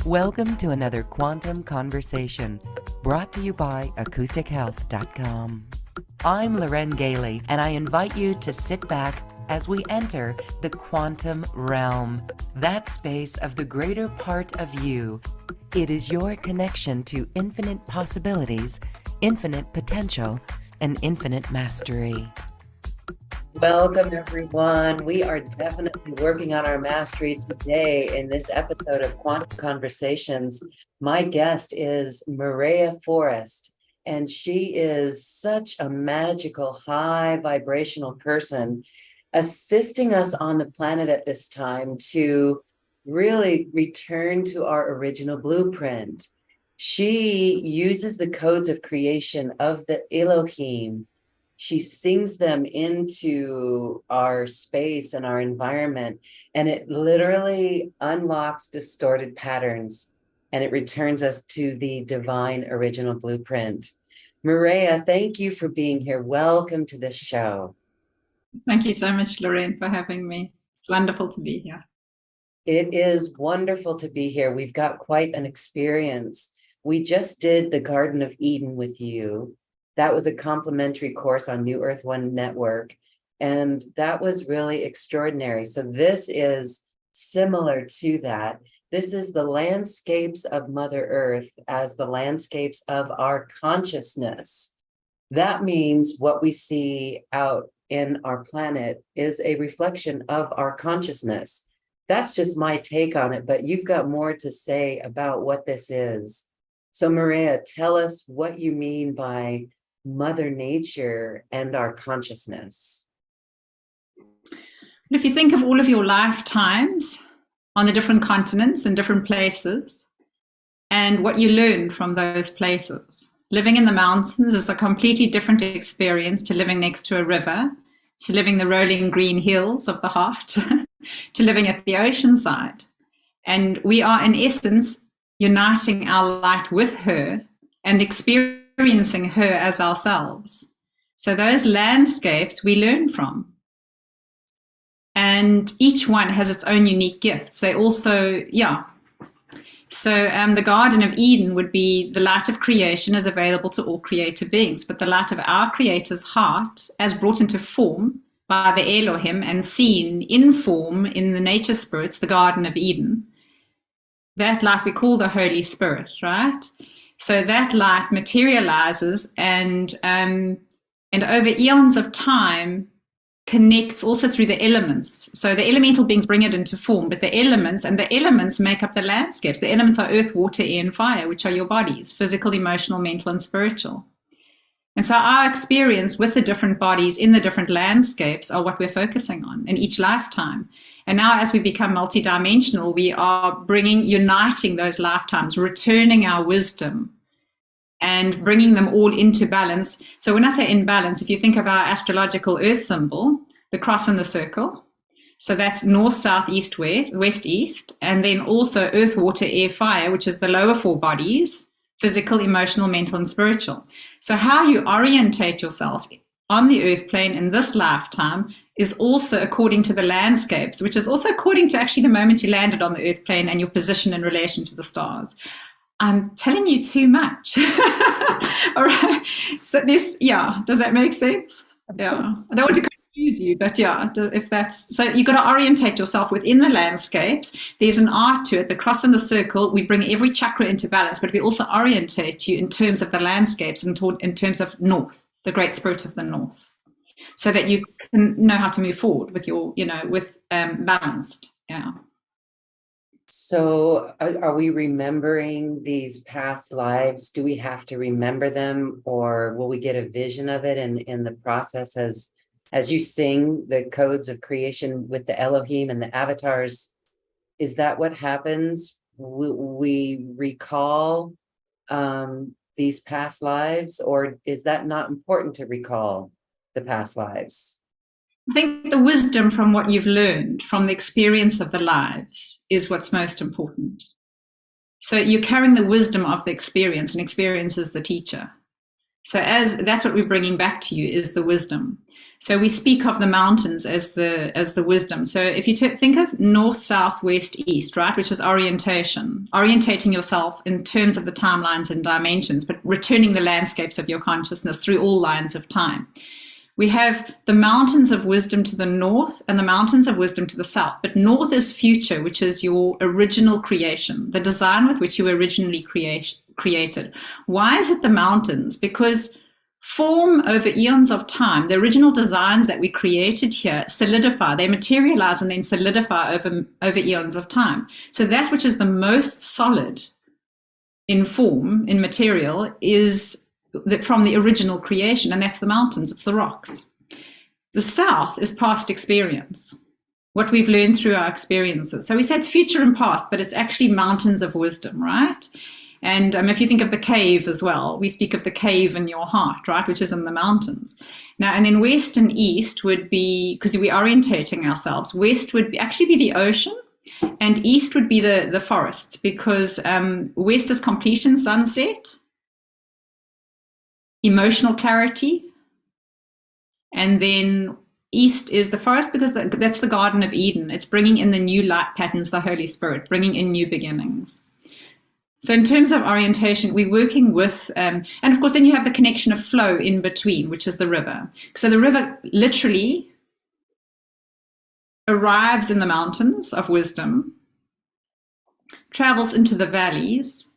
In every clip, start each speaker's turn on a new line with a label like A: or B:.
A: Welcome to another Quantum Conversation, brought to you by AcousticHealth.com. I'm Loren Gailey, and I invite you to sit back as we enter the quantum realm, that space of the greater part of you. It is your connection to infinite possibilities, infinite potential, and infinite mastery. Welcome, everyone. We are definitely working on our mastery today in this episode of Quantum Conversations. My guest is Maraya Forrest, and she is such a magical, high vibrational person, assisting us on the planet at this time to really return to our original blueprint. She uses the codes of creation of the Elohim. She sings them into our space and our environment, and it literally unlocks distorted patterns, and it returns us to the divine original blueprint. Maraya, thank you for being here. Welcome to this show.
B: Thank you so much, Lorraine, for having me. It's wonderful to be here.
A: It is wonderful to be here. We've got quite an experience. We just did the Garden of Eden with you. That was a complimentary course on New Earth One Network, and that was really extraordinary. So this is similar to that. This is the landscapes of Mother Earth as the landscapes of our consciousness. That means what we see out in our planet is a reflection of our consciousness. That's just my take on it, but you've got more to say about what this is. So Maraya, tell us what you mean by Mother Nature and our consciousness.
B: If you think of all of your lifetimes on the different continents and different places, and what you learned from those places, living in the mountains is a completely different experience to living next to a river, to living the rolling green hills of the heart, to living at the ocean side. And we are, in essence, uniting our light with her and experiencing her as ourselves. So those landscapes we learn from. And each one has its own unique gifts. They also, So the Garden of Eden would be the light of creation is available to all creator beings, but the light of our Creator's heart, as brought into form by the Elohim and seen in form in the nature spirits, the Garden of Eden, that light we call the Holy Spirit, right? So that light materializes and over eons of time connects also through the elements. So the elemental beings bring it into form, but the elements make up the landscapes. The elements are earth, water, air, and fire, which are your bodies, physical, emotional, mental, and spiritual. And so our experience with the different bodies in the different landscapes are what we're focusing on in each lifetime. And now as we become multidimensional, we are uniting those lifetimes, returning our wisdom and bringing them all into balance. So when I say in balance, if you think of our astrological earth symbol, the cross and the circle, so that's north, south, east, west, east, and then also earth, water, air, fire, which is the lower four bodies, physical, emotional, mental, and spiritual. So how you orientate yourself on the earth plane in this lifetime is also according to the landscapes, which is also according to actually the moment you landed on the earth plane and your position in relation to the stars. I'm telling you too much. All right. So does that make sense? Yeah. I don't want to confuse you, but if that's, so you've got to orientate yourself within the landscapes. There's an art to it, the cross and the circle. We bring every chakra into balance, but we also orientate you in terms of the landscapes and in terms of north, the great spirit of the north, so that you can know how to move forward with your, balanced. Yeah.
A: So are we remembering these past lives? Do we have to remember them, or will we get a vision of it in the process as you sing the codes of creation with the Elohim and the avatars? Is that what happens? We recall these past lives, or is that not important to recall the past lives?
B: I think the wisdom from what you've learned from the experience of the lives is what's most important. So you're carrying the wisdom of the experience, and experience is the teacher. So that's what we're bringing back to you, is the wisdom. So we speak of the mountains as the wisdom. So if you think of north, south, west, east, right, which is orientation, orientating yourself in terms of the timelines and dimensions, but returning the landscapes of your consciousness through all lines of time. We have the mountains of wisdom to the north and the mountains of wisdom to the south. But north is future, which is your original creation, the design with which you were originally created. Why is it the mountains? Because form over eons of time, the original designs that we created here solidify, they materialize and then solidify over eons of time. So that which is the most solid in form, in material, is from the original creation, and that's the mountains, it's the rocks. The south is past experience, what we've learned through our experiences. So we say it's future and past, but it's actually mountains of wisdom, right? And if you think of the cave as well, we speak of the cave in your heart, right, which is in the mountains. Now, and then west and east would be, because we're orientating ourselves, west would actually be the ocean, and east would be the forest, because west is completion, sunset, emotional clarity, and then east is the forest, because that's the Garden of Eden. It's bringing in the new light patterns, the Holy Spirit, bringing in new beginnings. So in terms of orientation, we're working with, and of course, then you have the connection of flow in between, which is the river. So the river literally arrives in the mountains of wisdom, travels into the valleys,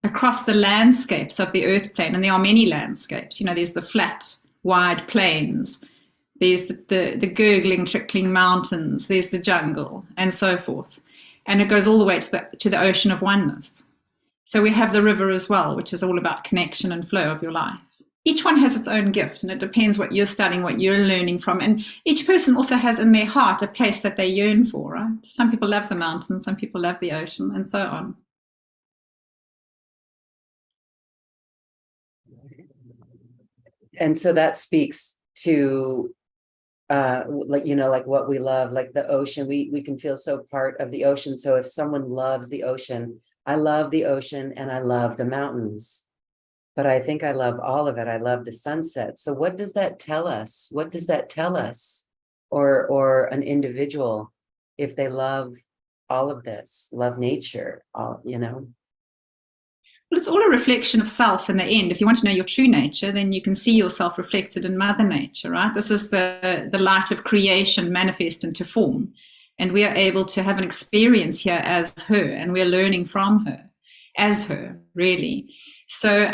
B: across the landscapes of the earth plane. And there are many landscapes. You know, there's the flat, wide plains, there's the gurgling, trickling mountains, there's the jungle, and so forth. And it goes all the way to the ocean of oneness. So we have the river as well, which is all about connection and flow of your life. Each one has its own gift, and it depends what you're studying, what you're learning from. And each person also has in their heart a place that they yearn for, right? Some people love the mountains, some people love the ocean, and so on.
C: And so that speaks to like what we love, like the ocean. We can feel so part of the ocean. So if someone loves the ocean, I love the ocean and I love the mountains, but I think I love all of it. I love the sunset. So what does that tell us? What does that tell us, or an individual, if they love all of this, love nature, you know?
B: Well, it's all a reflection of self in the end. If you want to know your true nature, then you can see yourself reflected in Mother Nature, right? This is the light of creation manifest into form. And we are able to have an experience here as her, and we're learning from her, as her, really. So,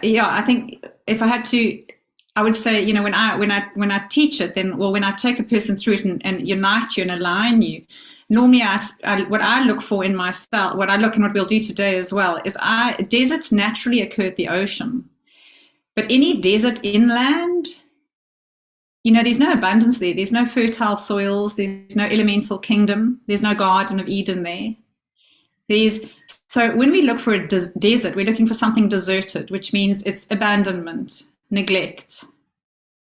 B: yeah, I think if I had to, I would say, you know, when I teach it, then, well, when I take a person through it and unite you and align you, normally what I look for in myself, what I look and what we'll do today as well, is deserts naturally occur at the ocean. But any desert inland, you know, there's no abundance there. There's no fertile soils. There's no elemental kingdom. There's no Garden of Eden there. So when we look for a desert, we're looking for something deserted, which means it's abandonment, neglect,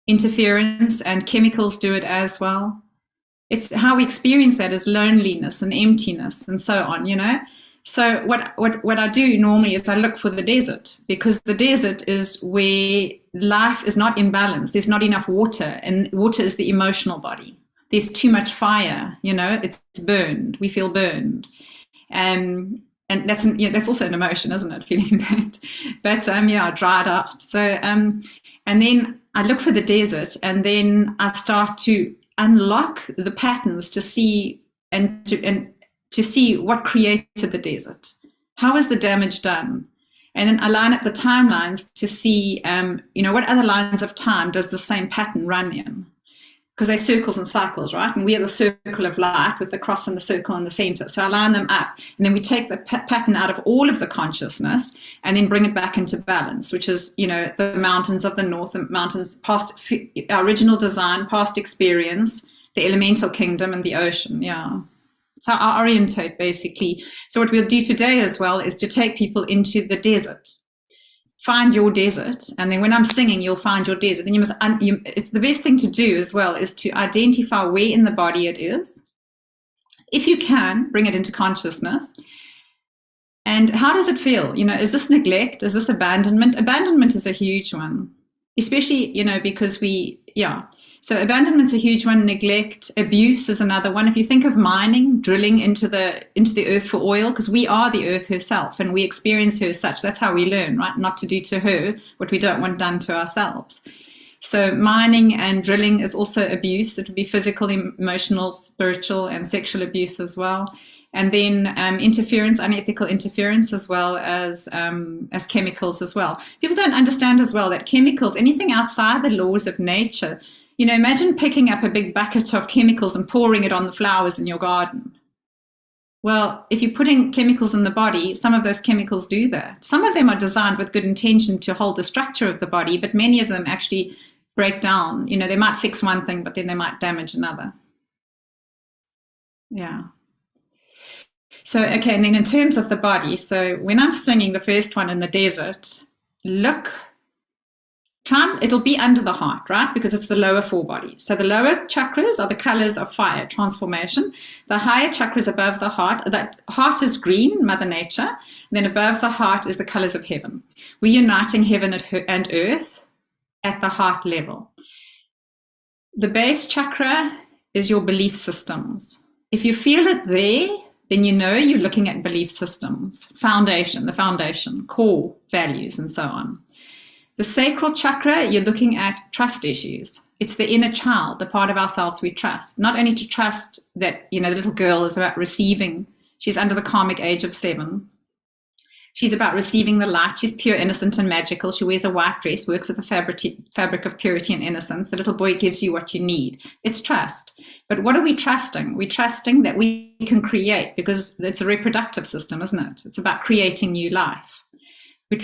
B: interference, and chemicals do it as well. It's how we experience that as loneliness and emptiness and so on, you know. So what I do normally is I look for the desert, because the desert is where life is not in balance. There's not enough water, and water is the emotional body. There's too much fire, you know, it's burned. We feel burned. And that's also an emotion, isn't it? Feeling burned. But yeah, dried out. So and then I look for the desert, and then I start to unlock the patterns to see to see what created the desert. How is the damage done? And then I line up the timelines to see, you know, what other lines of time does the same pattern run in? Because they're circles and cycles, right? And we are the circle of light with the cross and the circle in the center. So I line them up, and then we take the pattern out of all of the consciousness and then bring it back into balance, which is, you know, the mountains of the north, the mountains, past our original design, past experience, the elemental kingdom, and the ocean. Yeah. So I orientate basically. So what we'll do today as well is to take people into the desert. Find your desert, and then when I'm singing, you'll find your desert. And it's the best thing to do as well is to identify where in the body it is. If you can, bring it into consciousness. And how does it feel? Is this neglect? Is this abandonment? Abandonment is a huge one, especially, because so abandonment's a huge one. Neglect, abuse is another one. If you think of mining, drilling into the earth for oil, because we are the earth herself and we experience her as such. That's how we learn, right? Not to do to her what we don't want done to ourselves. So mining and drilling is also abuse. It would be physical, emotional, spiritual, and sexual abuse as well. And then interference, unethical interference, as well as chemicals as well. People don't understand as well that chemicals, anything outside the laws of nature, imagine picking up a big bucket of chemicals and pouring it on the flowers in your garden. Well, if you're putting chemicals in the body, some of those chemicals do that. Some of them are designed with good intention to hold the structure of the body, but many of them actually break down. They might fix one thing, but then they might damage another. Yeah. So, okay, and then in terms of the body, so when I'm singing the first one in the desert, it'll be under the heart, right? Because it's the lower four bodies. So the lower chakras are the colors of fire, transformation. The higher chakras above the heart, that heart is green, Mother Nature. And then above the heart is the colors of heaven. We're uniting heaven and earth at the heart level. The base chakra is your belief systems. If you feel it there, then you're looking at belief systems, the foundation, core values, and so on. The sacral chakra, you're looking at trust issues. It's the inner child, the part of ourselves we trust. Not only to trust that, the little girl is about receiving. She's under the karmic age of 7. She's about receiving the light. She's pure, innocent, and magical. She wears a white dress, works with the fabric of purity and innocence. The little boy gives you what you need. It's trust. But what are we trusting? We're trusting that we can create, because it's a reproductive system, isn't it? It's about creating new life. We're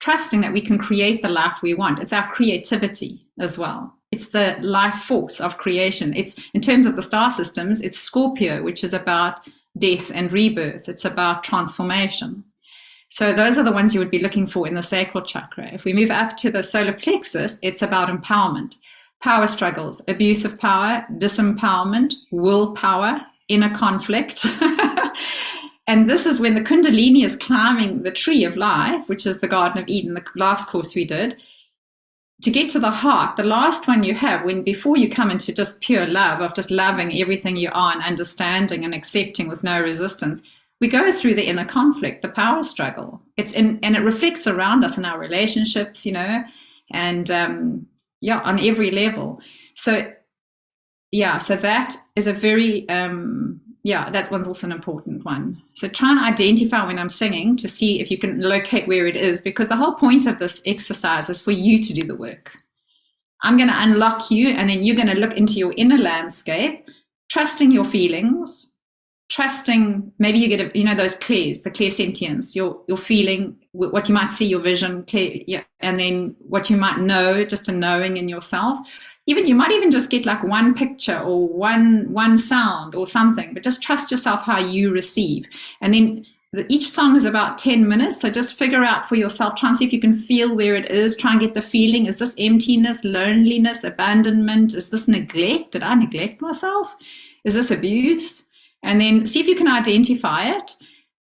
B: trusting that we can create the life we want. It's our creativity as well. It's the life force of creation. It's, in terms of the star systems, it's Scorpio, which is about death and rebirth. It's about transformation. So those are the ones you would be looking for in the sacral chakra. If we move up to the solar plexus, it's about empowerment, power struggles, abuse of power, disempowerment, willpower, inner conflict. And this is when the Kundalini is climbing the tree of life, which is the Garden of Eden, the last course we did. To get to the heart, the last one you have, before you come into just pure love, of just loving everything you are and understanding and accepting with no resistance, we go through the inner conflict, the power struggle. And it reflects around us in our relationships, and on every level. So that is a very, that one's also an important one. So try and identify when I'm singing to see if you can locate where it is, because the whole point of this exercise is for you to do the work. I'm going to unlock you, and then you're going to look into your inner landscape, trusting your feelings, trusting, maybe you get those clairs, the clairsentience, your feeling, what you might see, your vision, and then what you might know, just a knowing in yourself. Even you might even just get like one picture or one sound or something, but just trust yourself how you receive. And then each song is about 10 minutes, so just figure out for yourself, try and see if you can feel where it is, try and get the feeling. Is this emptiness, loneliness, abandonment? Is this neglect? Did I neglect myself? Is this abuse? And then see if you can identify it.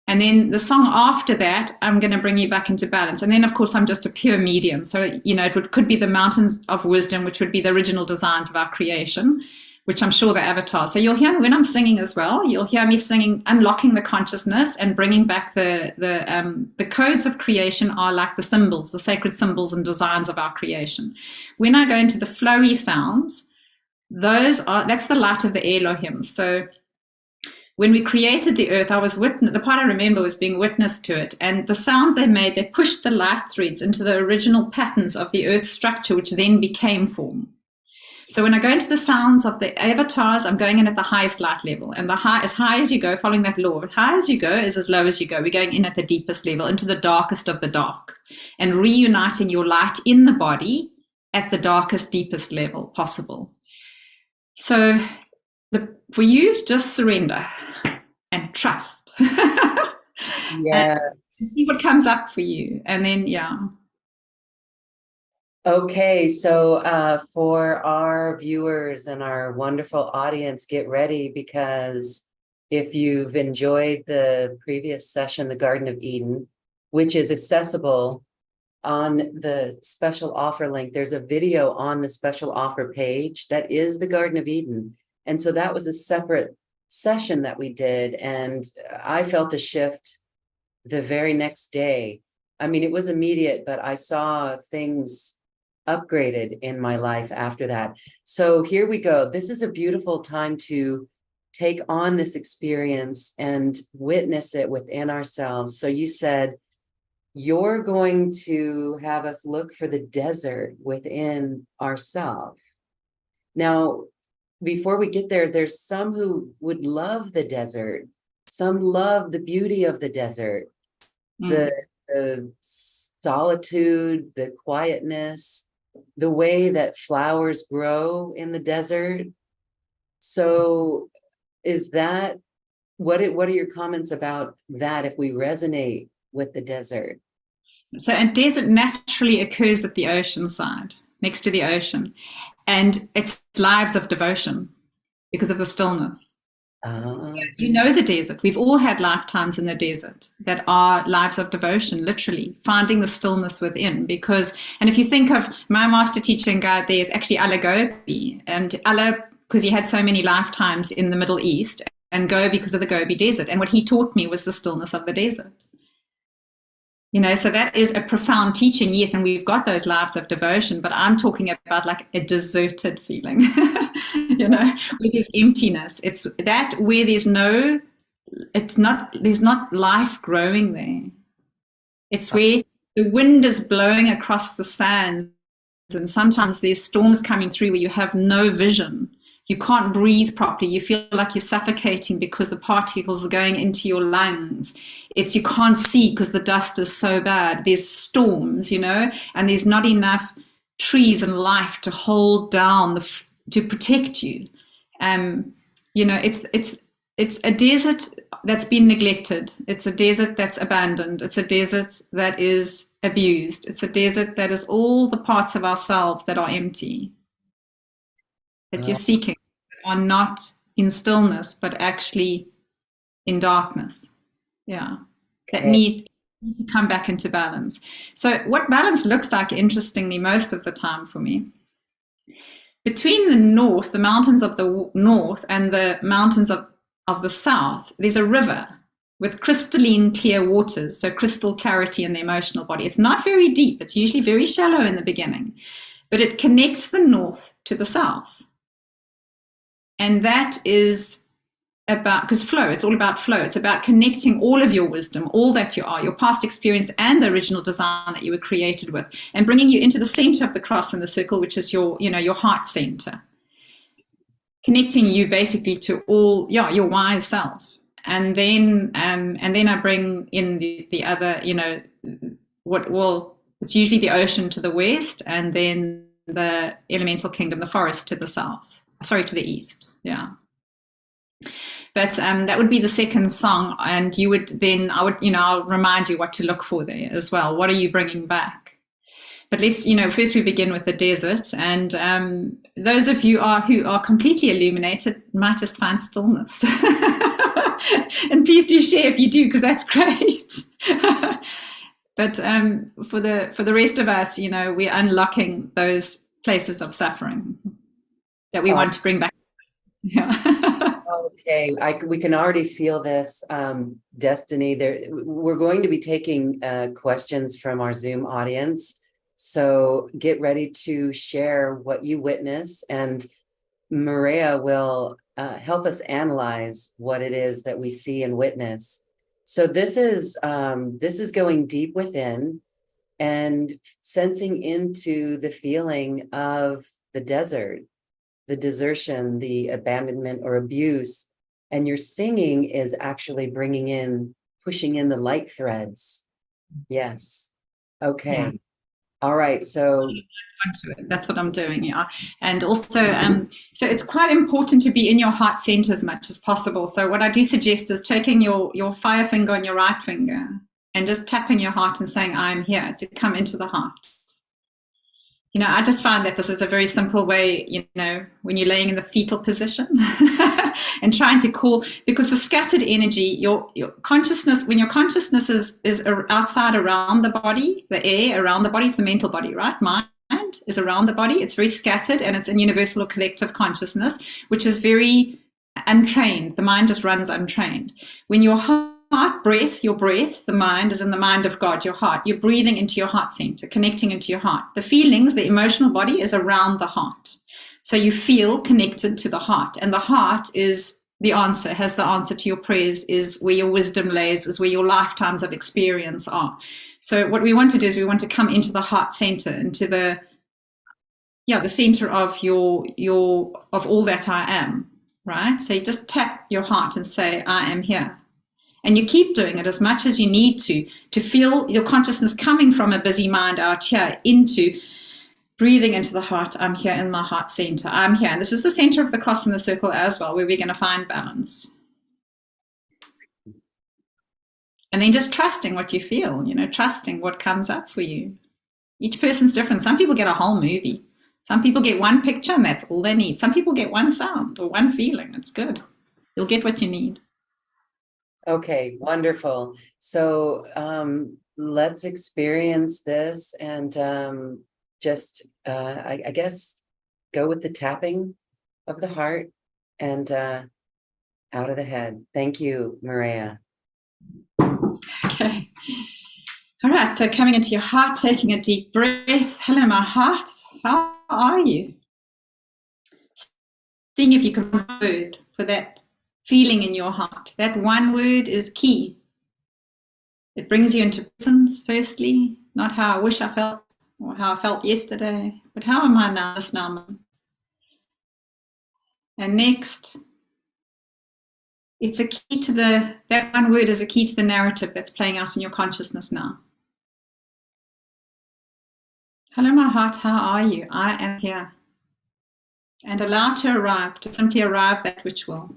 B: And then the song after that, I'm going to bring you back into balance. And then, of course, I'm just a pure medium. So, it could be the mountains of wisdom, which would be the original designs of our creation, which I'm sure the avatars. So you'll hear me when I'm singing as well. You'll hear me singing, unlocking the consciousness and bringing back the codes of creation are like the symbols, the sacred symbols and designs of our creation. When I go into the flowy sounds, that's the light of the Elohim. So when we created the earth, the part I remember was being witness to it, and the sounds they made, they pushed the light threads into the original patterns of the earth's structure, which then became form. So when I go into the sounds of the avatars, I'm going in at the highest light level, and as high as you go, following that law, as high as you go is as low as you go. We're going in at the deepest level, into the darkest of the dark, and reuniting your light in the body at the darkest, deepest level possible. So for you, just surrender and trust.
C: Yeah.
B: See what comes up for you. And then,
C: Okay, so for our viewers and our wonderful audience, get ready, because if you've enjoyed the previous session, the Garden of Eden, which is accessible on the special offer link. There's a video on the special offer page that is the Garden of Eden. And so that was a separate session that we did. And I felt a shift the very next day. I mean, it was immediate, but I saw things upgraded in my life after that. So here we go. This is a beautiful time to take on this experience and witness it within ourselves. So you said, you're going to have us look for the desert within ourselves. Now, before we get there, there's some who would love the desert. Some love the beauty of the desert, the solitude, the quietness, the way that flowers grow in the desert. So is that, what are your comments about that if we resonate with the desert?
B: So a desert naturally occurs at the ocean side, next to the ocean, and it's lives of devotion because of the stillness. So you know the desert. We've all had lifetimes in the desert that are lives of devotion, literally finding the stillness within. Because, and if you think of my master teacher and guide, there's actually Allah Gobi, and Allah, because he had so many lifetimes in the Middle East, and Gobi because of the Gobi Desert. And what he taught me was the stillness of the desert. You know, so that is a profound teaching, yes, and we've got those lives of devotion, but I'm talking about like a deserted feeling, you know, where there's emptiness. It's that where there's not life growing there. It's where the wind is blowing across the sands, and sometimes there's storms coming through where you have no vision. You can't breathe properly. You feel like you're suffocating because the particles are going into your lungs. You can't see because the dust is so bad. There's storms, you know, and there's not enough trees and life to hold down, to protect you. You know, it's a desert that's been neglected. It's a desert that's abandoned. It's a desert that is abused. It's a desert that is all the parts of ourselves that are empty, that you're seeking, are not in stillness, but actually in darkness. Yeah, that need to come back into balance. So what balance looks like, interestingly, most of the time for me, between the north, the mountains of the north and the mountains of the south, there's a river with crystalline clear waters, so crystal clarity in the emotional body. It's not very deep. It's usually very shallow in the beginning, but it connects the north to the south. And that is about, because flow, it's all about flow. It's about connecting all of your wisdom, all that you are, your past experience and the original design that you were created with, and bringing you into the center of the cross and the circle, which is your, you know, your heart center. Connecting you basically to all, your wise self. And then I bring in the other, you know, it's usually the ocean to the west, and then the elemental kingdom, the forest to the south, to the east. Yeah. But that would be the second song, and I'll remind you what to look for there as well. What are you bringing back? But let's, first we begin with the desert, and those of you who are completely illuminated might just find stillness. And please do share if you do, because that's great. But for the rest of us, we're unlocking those places of suffering that we want to bring back. Yeah.
C: Okay, we can already feel this, Destiny. We're going to be taking questions from our Zoom audience. So get ready to share what you witness, and Maraya will help us analyze what it is that we see and witness. So this is going deep within and sensing into the feeling of the desert, the desertion, the abandonment or abuse. And your singing is actually pushing in the light threads. Yes. Okay. Yeah. All right. So
B: that's what I'm doing. Yeah. And also, so it's quite important to be in your heart center as much as possible. So what I do suggest is taking your fire finger on your right finger and just tapping your heart and saying, I'm here, to come into the heart. I just find that this is a very simple way, when you're laying in the fetal position, and trying to call, because the scattered energy, your consciousness, when your consciousness is outside around the body, the air around the body, it's the mental body, right? Mind is around the body. It's very scattered, and it's in universal or collective consciousness, which is very untrained. The mind just runs untrained. When your heart breath, your breath, the mind is in the mind of God, your heart. You're breathing into your heart center, connecting into your heart. The feelings, the emotional body is around the heart. So you feel connected to the heart, and the heart is the answer, has the answer to your prayers, is where your wisdom lays, is where your lifetimes of experience are. So what we want to do is we want to come into the heart center, into the center of of all that I am, right? So you just tap your heart and say, I am here. And you keep doing it as much as you need to feel your consciousness coming from a busy mind out here into breathing into the heart. I'm here in my heart center. I'm here. And this is the center of the cross and the circle as well, where we're going to find balance. And then just trusting what you feel, trusting what comes up for you. Each person's different. Some people get a whole movie. Some people get one picture and that's all they need. Some people get one sound or one feeling. It's good. You'll get what you need.
C: Okay, wonderful. So let's experience this and I guess, go with the tapping of the heart and out of the head. Thank you, Maraya.
B: Okay. All right, so coming into your heart, taking a deep breath. Hello, my heart. How are you? Seeing if you can find a word for that feeling in your heart. That one word is key. It brings you into presence, firstly, not how I wish I felt or how I felt yesterday, but how am I now, this moment? And next, it's a key to that one word is a key to the narrative that's playing out in your consciousness now. Hello, my heart, how are you? I am here. And allow to arrive, to simply arrive that which will.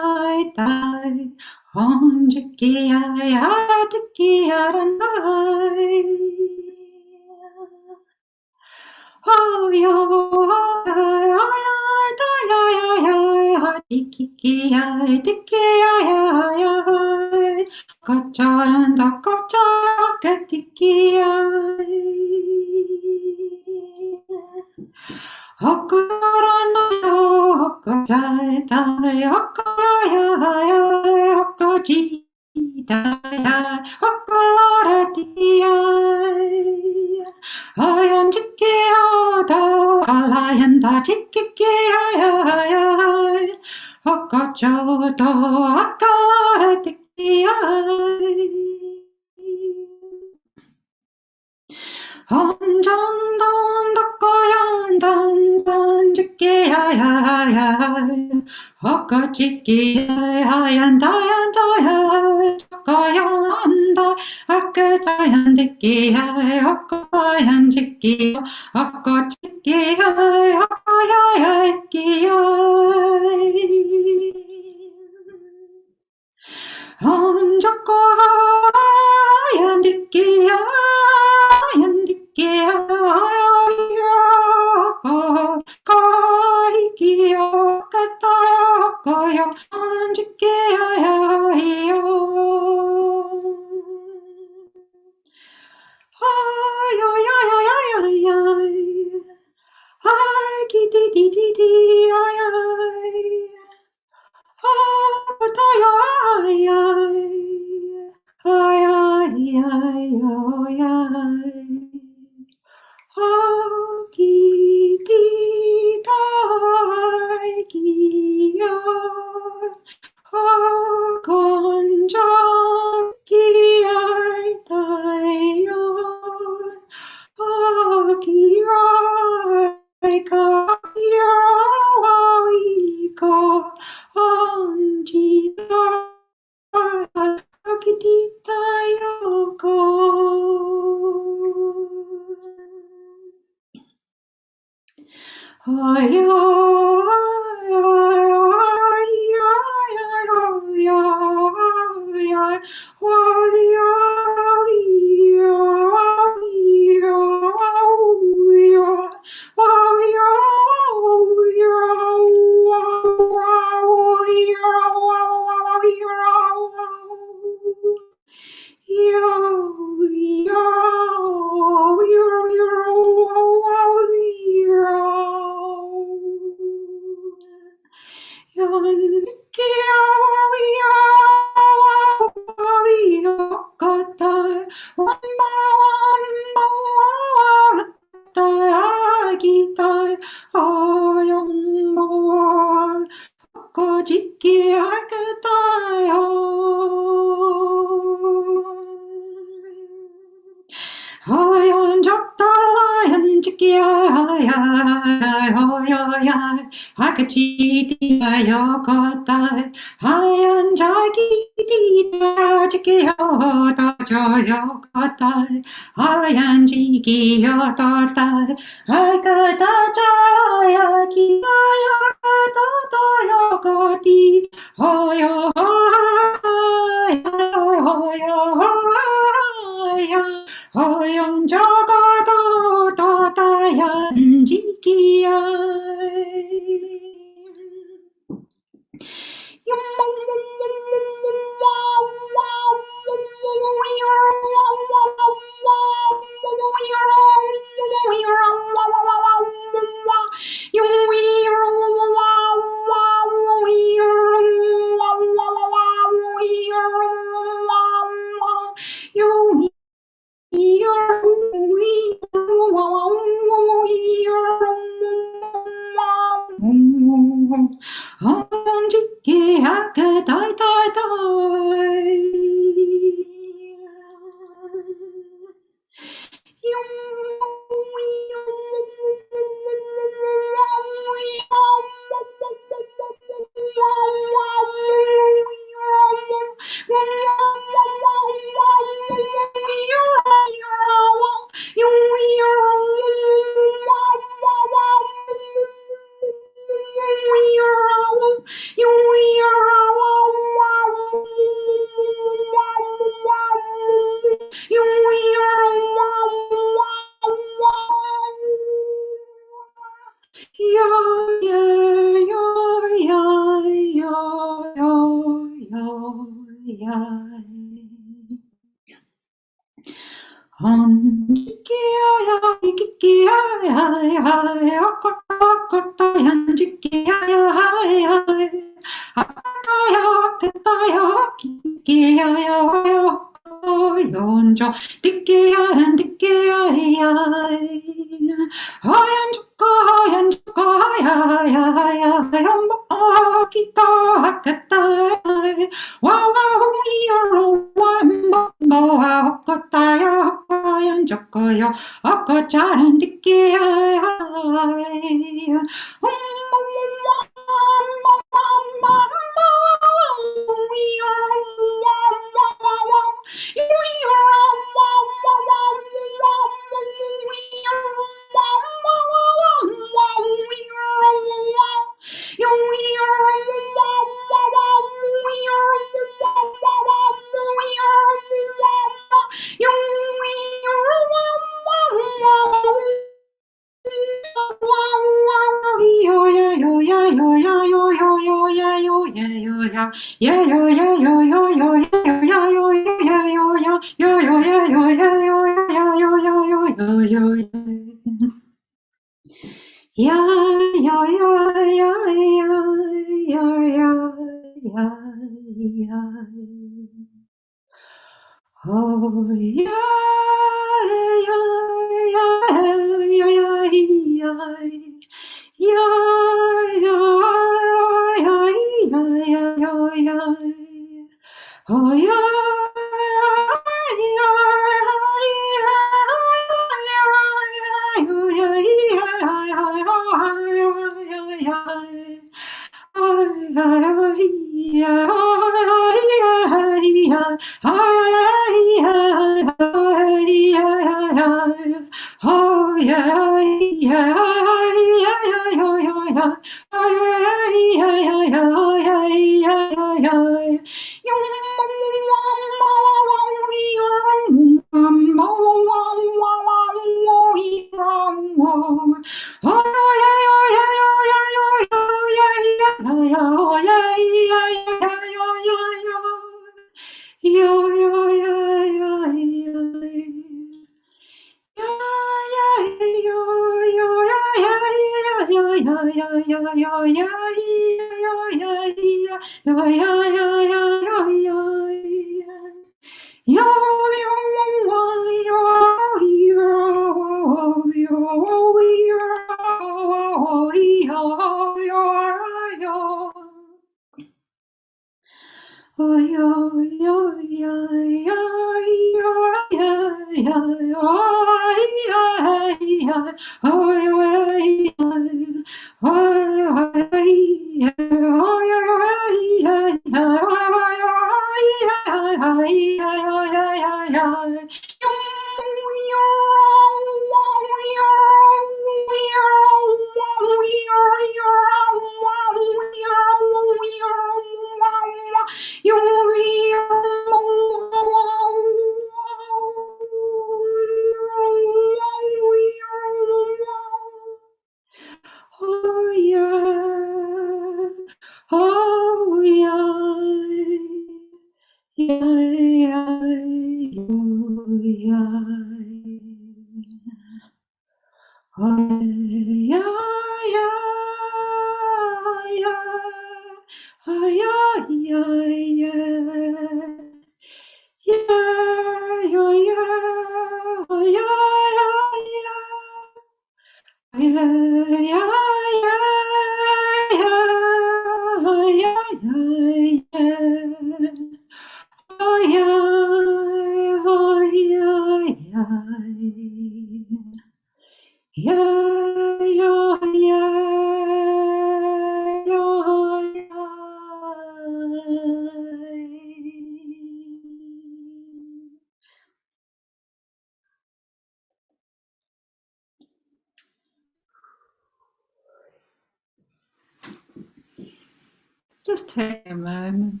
B: Just take a moment,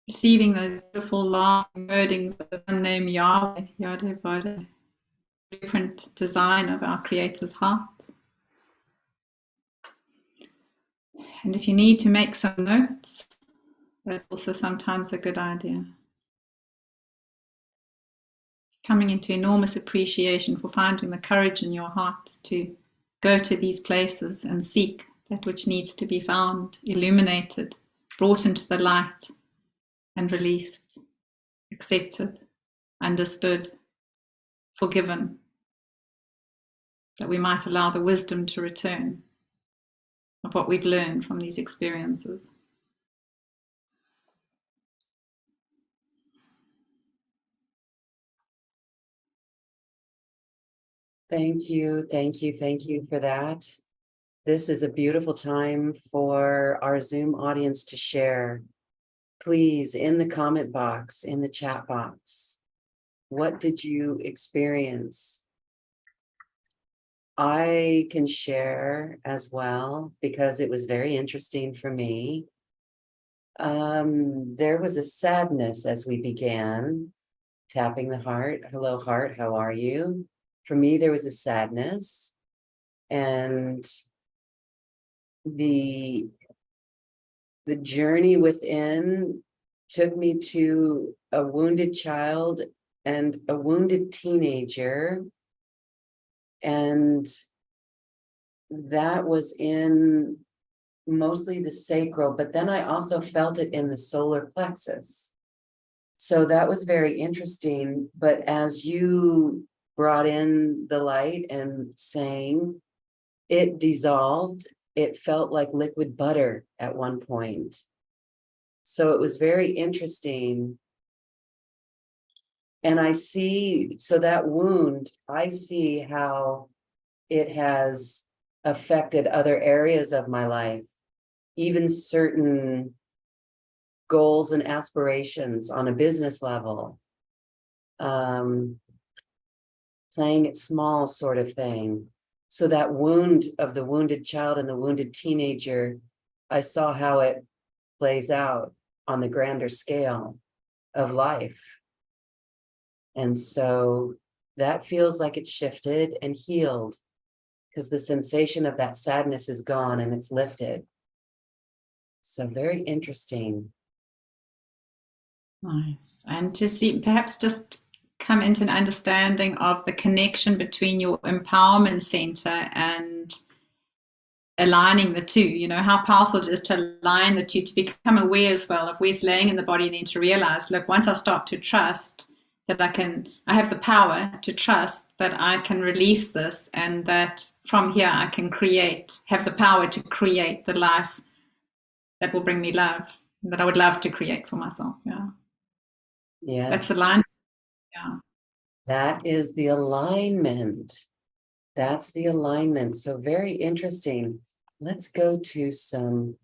B: receiving those beautiful lasting wordings of the name Yahweh, Yada Vada, blueprint design of our Creator's heart. And if you need to make some notes, that's also sometimes a good idea. Coming into enormous appreciation for finding the courage in your hearts to go to these places and seek that which needs to be found, illuminated, brought into the light, and released, accepted, understood, forgiven, that we might allow the wisdom to return of what we've learned from these experiences.
C: Thank you, thank you, thank you for that. This is a beautiful time for our Zoom audience to share. Please, in the comment box, in the chat box, what did you experience? I can share as well because it was very interesting for me. There was a sadness as we began tapping the heart. Hello, heart, how are you? For me, there was a sadness, and the journey within took me to a wounded child and a wounded teenager, and that was in mostly the sacral, but then I also felt it in the solar plexus. So that was very interesting. But as you brought in the light and sang, it dissolved. It felt like liquid butter at one point. So it was very interesting. And I see, so that wound, I see how it has affected other areas of my life, even certain goals and aspirations on a business level, playing it small sort of thing. So that wound of the wounded child and the wounded teenager, I saw how it plays out on the grander scale of life. And so that feels like it's shifted and healed, because the sensation of that sadness is gone and it's lifted. So very interesting.
B: Nice. And to see, perhaps just come into an understanding of the connection between your empowerment center and aligning the two, you know, how powerful it is to align the two, to become aware as well of where it's laying in the body, and then to realize, look, once I start to trust that I have the power to trust that I can release this, and that from here I can have the power to create the life that will bring me love, that I would love to create for myself. Yeah.
C: Yeah.
B: That's the line. Yeah.
C: That is the alignment. That's the alignment. So very interesting. Let's go to some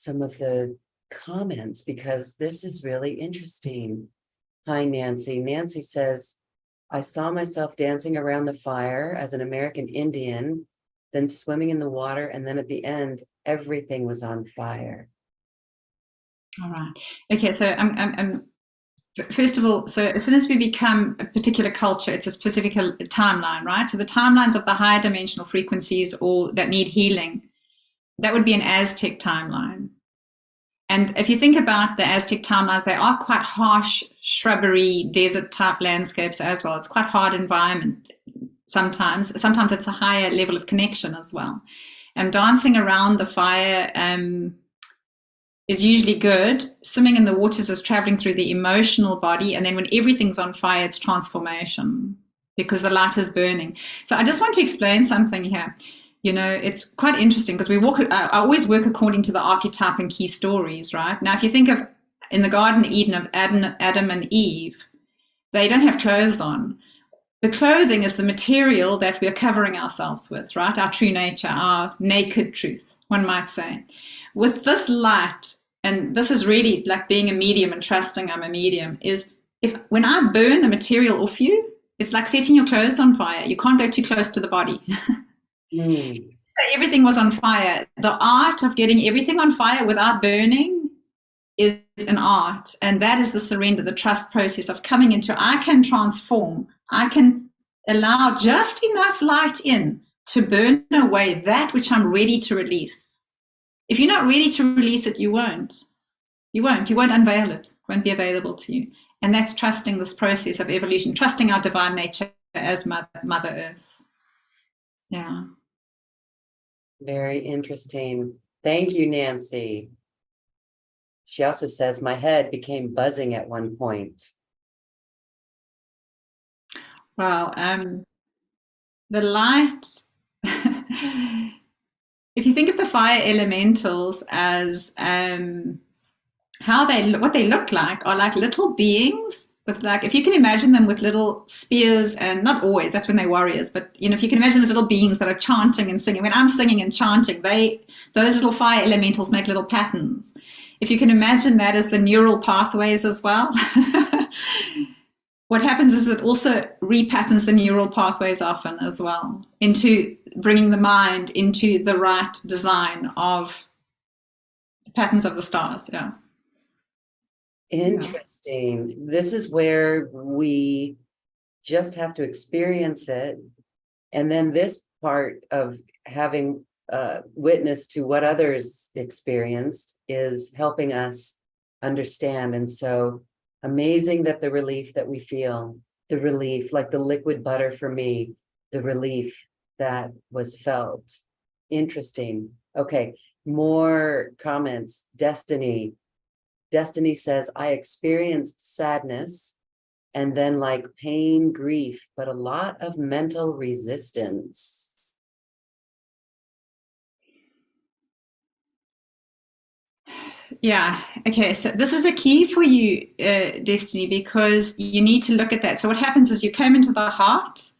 C: of the comments, because this is really interesting. Hi, Nancy. Nancy says, I saw myself dancing around the fire as an American Indian, then swimming in the water, and then at the end, everything was on fire.
B: All right. Okay. So I'm first of all, so as soon as we become a particular culture, it's a specific timeline, right? So the timelines of the higher dimensional frequencies or that need healing, that would be an Aztec timeline. And if you think about the Aztec timelines, they are quite harsh, shrubbery, desert type landscapes as well. It's quite hard environment sometimes. Sometimes it's a higher level of connection as well. And dancing around the fire is usually good. Swimming in the waters is traveling through the emotional body. And then when everything's on fire, it's transformation, because the light is burning. So I just want to explain something here. You know, it's quite interesting, because I always work according to the archetype and key stories, right? Now, if you think of in the Garden of Eden of Adam and Eve, they don't have clothes on. The clothing is the material that we're covering ourselves with, right? Our true nature, our naked truth, one might say. With this light, and this is really like being a medium and trusting I'm a medium, is when I burn the material off you, it's like setting your clothes on fire. You can't go too close to the body. So everything was on fire. The art of getting everything on fire without burning is an art. And that is the surrender, the trust process of coming into, I can transform. I can allow just enough light in to burn away that which I'm ready to release. If you're not ready to release it, you won't. You won't unveil it. It won't be available to you. And that's trusting this process of evolution, trusting our divine nature as Mother Earth. Yeah.
C: Very interesting. Thank you, Nancy. She also says, my head became buzzing at one point.
B: Well, the light, if you think of the fire elementals as what they look like are like little beings with, like, if you can imagine them with little spears, and not always, that's when they're warriors, but you know, if you can imagine those little beings that are chanting and singing, when I'm singing and chanting, those little fire elementals make little patterns. If you can imagine that as the neural pathways as well, what happens is it also repatterns the neural pathways often as well, into bringing the mind into the right design of the patterns of the stars. Yeah.
C: Interesting. Yeah. This is where we just have to experience it. And then this part of having witness to what others experienced is helping us understand. And so amazing that the relief that we feel, the relief, like the liquid butter for me, the relief that was felt. Interesting. Okay, more comments. Destiny says, I experienced sadness and then like pain, grief, but a lot of mental resistance.
B: Yeah. Okay. So this is a key for you, Destiny, because you need to look at that. So what happens is you came into the heart,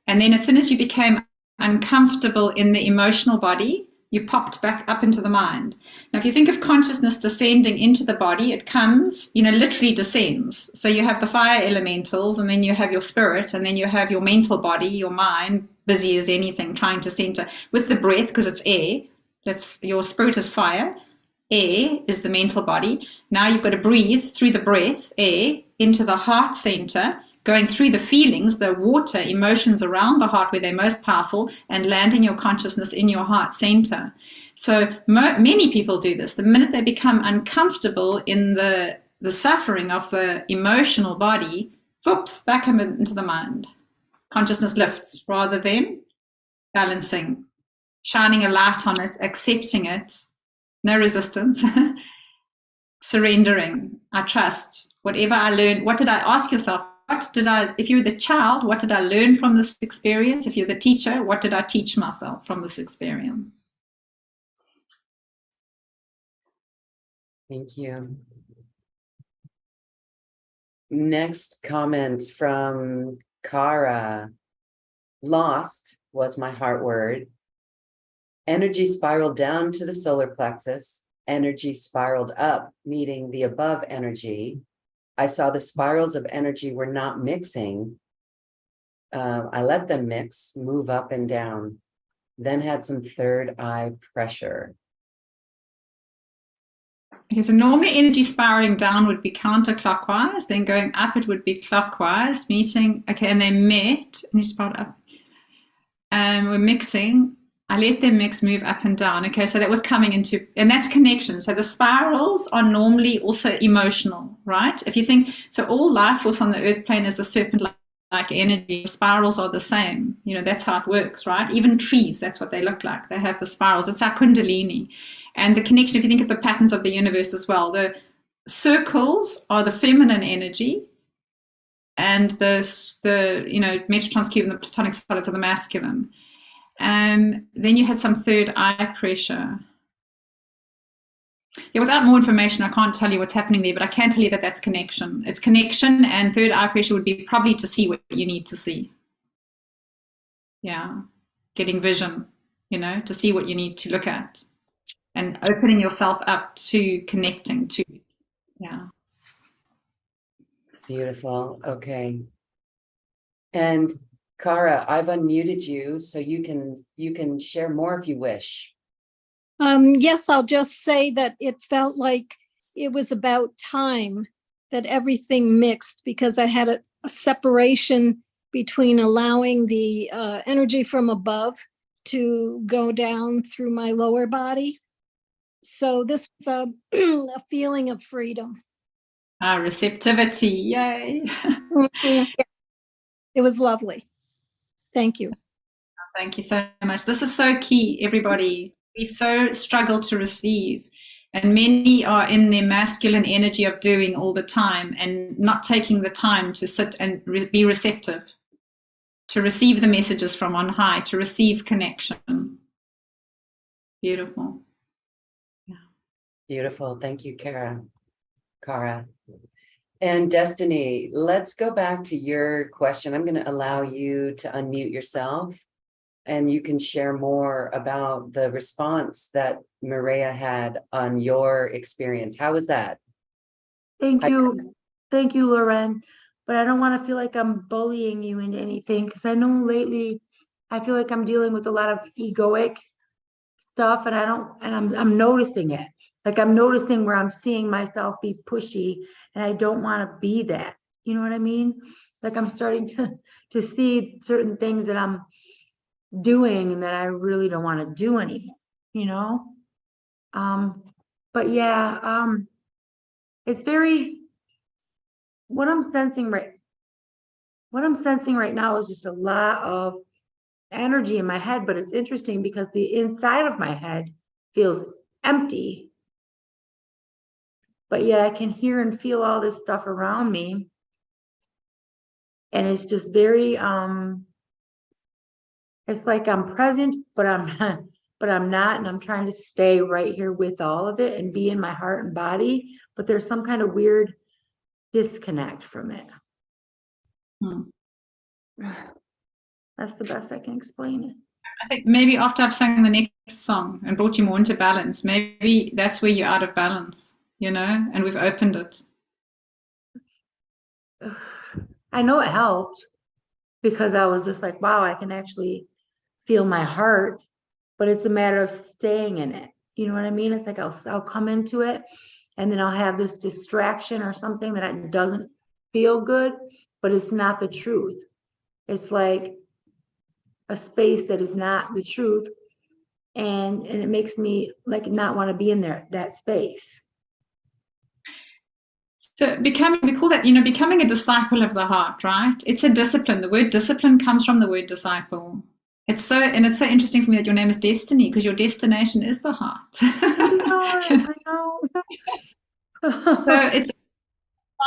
B: and then as soon as you became uncomfortable in the emotional body, you popped back up into the mind. Now, if you think of consciousness descending into the body, it comes, literally descends. So you have the fire elementals, and then you have your spirit, and then you have your mental body, your mind, busy as anything, trying to center with the breath, because it's air. Your spirit is fire. Air is the mental body. Now you've got to breathe through the breath, air, into the heart center, going through the feelings, the water, emotions around the heart where they're most powerful, and landing your consciousness in your heart center. So many people do this. The minute they become uncomfortable in the suffering of the emotional body, whoops, back into the mind. Consciousness lifts rather than balancing, shining a light on it, accepting it, no resistance, surrendering. I trust. Whatever I learned, what did I ask yourself? If you're the child, what did I learn from this experience? If you're the teacher, what did I teach myself from this experience?
C: Thank you. Next comment from Kara. Lost was my heart word. Energy spiraled down to the solar plexus. Energy spiraled up, meeting the above energy. I saw the spirals of energy were not mixing. I let them mix, move up and down, then had some third eye pressure.
B: Okay, so normally energy spiraling down would be counterclockwise, then going up it would be clockwise, meeting, okay, and they met, and you spiraled up. And we're mixing. I let them mix, move up and down. Okay, so that was coming into, and that's connection. So the spirals are normally also emotional, right? If you think, so all life force on the earth plane is a serpent-like energy. Spirals are the same. You know, that's how it works, right? Even trees, that's what they look like. They have the spirals. It's our kundalini. And the connection, if you think of the patterns of the universe as well, the circles are the feminine energy, and the menstrual transcube and the platonic solids are the masculine. Then you had some third eye pressure. Yeah, without more information, I can't tell you what's happening there, but I can tell you that that's connection. It's connection, and third eye pressure would be probably to see what you need to see. Yeah, getting vision, to see what you need to look at, and opening yourself up to connecting to it. Yeah.
C: Beautiful. Okay. And Kara, I've unmuted you, so you can share more if you wish.
D: Yes, I'll just say that it felt like it was about time that everything mixed, because I had a separation between allowing the energy from above to go down through my lower body. So this was a feeling of freedom.
B: Receptivity, yay.
D: It was lovely. Thank you.
B: Thank you so much. This is so key, everybody. We so struggle to receive, and many are in their masculine energy of doing all the time and not taking the time to sit and be receptive, to receive the messages from on high, to receive connection. Beautiful. Yeah.
C: Beautiful. Thank you, Kara. And Destiny, let's go back to your question. I'm going to allow you to unmute yourself, and you can share more about the response that Maraya had on your experience. How was that?
E: Thank you. Thank you, Loren. But I don't want to feel like I'm bullying you into anything, because I know lately I feel like I'm dealing with a lot of egoic stuff, and I'm noticing it. Like I'm noticing where I'm seeing myself be pushy, and I don't want to be that. You know what I mean? Like I'm starting to see certain things that I'm doing and that I really don't want to do anymore, but yeah, it's very, what I'm sensing right now is just a lot of energy in my head. But it's interesting because the inside of my head feels empty, but yet I can hear and feel all this stuff around me, and it's just very it's like I'm present, but I'm not, and I'm trying to stay right here with all of it and be in my heart and body, but there's some kind of weird disconnect from it. That's the best I can explain it.
B: I think maybe after I've sung the next song and brought you more into balance, maybe that's where you're out of balance, and we've opened it.
E: I know it helped, because I was just like, wow, I can actually feel my heart, but it's a matter of staying in it. You know what I mean? It's like I'll come into it and then I'll have this distraction or something that it doesn't feel good, but it's not the truth. It's like a space that is not the truth. And it makes me like not want to be in that space.
B: So we call that, becoming a disciple of the heart, right? It's a discipline. The word discipline comes from the word disciple. It's so interesting for me that your name is Destiny, because your destination is the heart.
E: I know.
B: So it's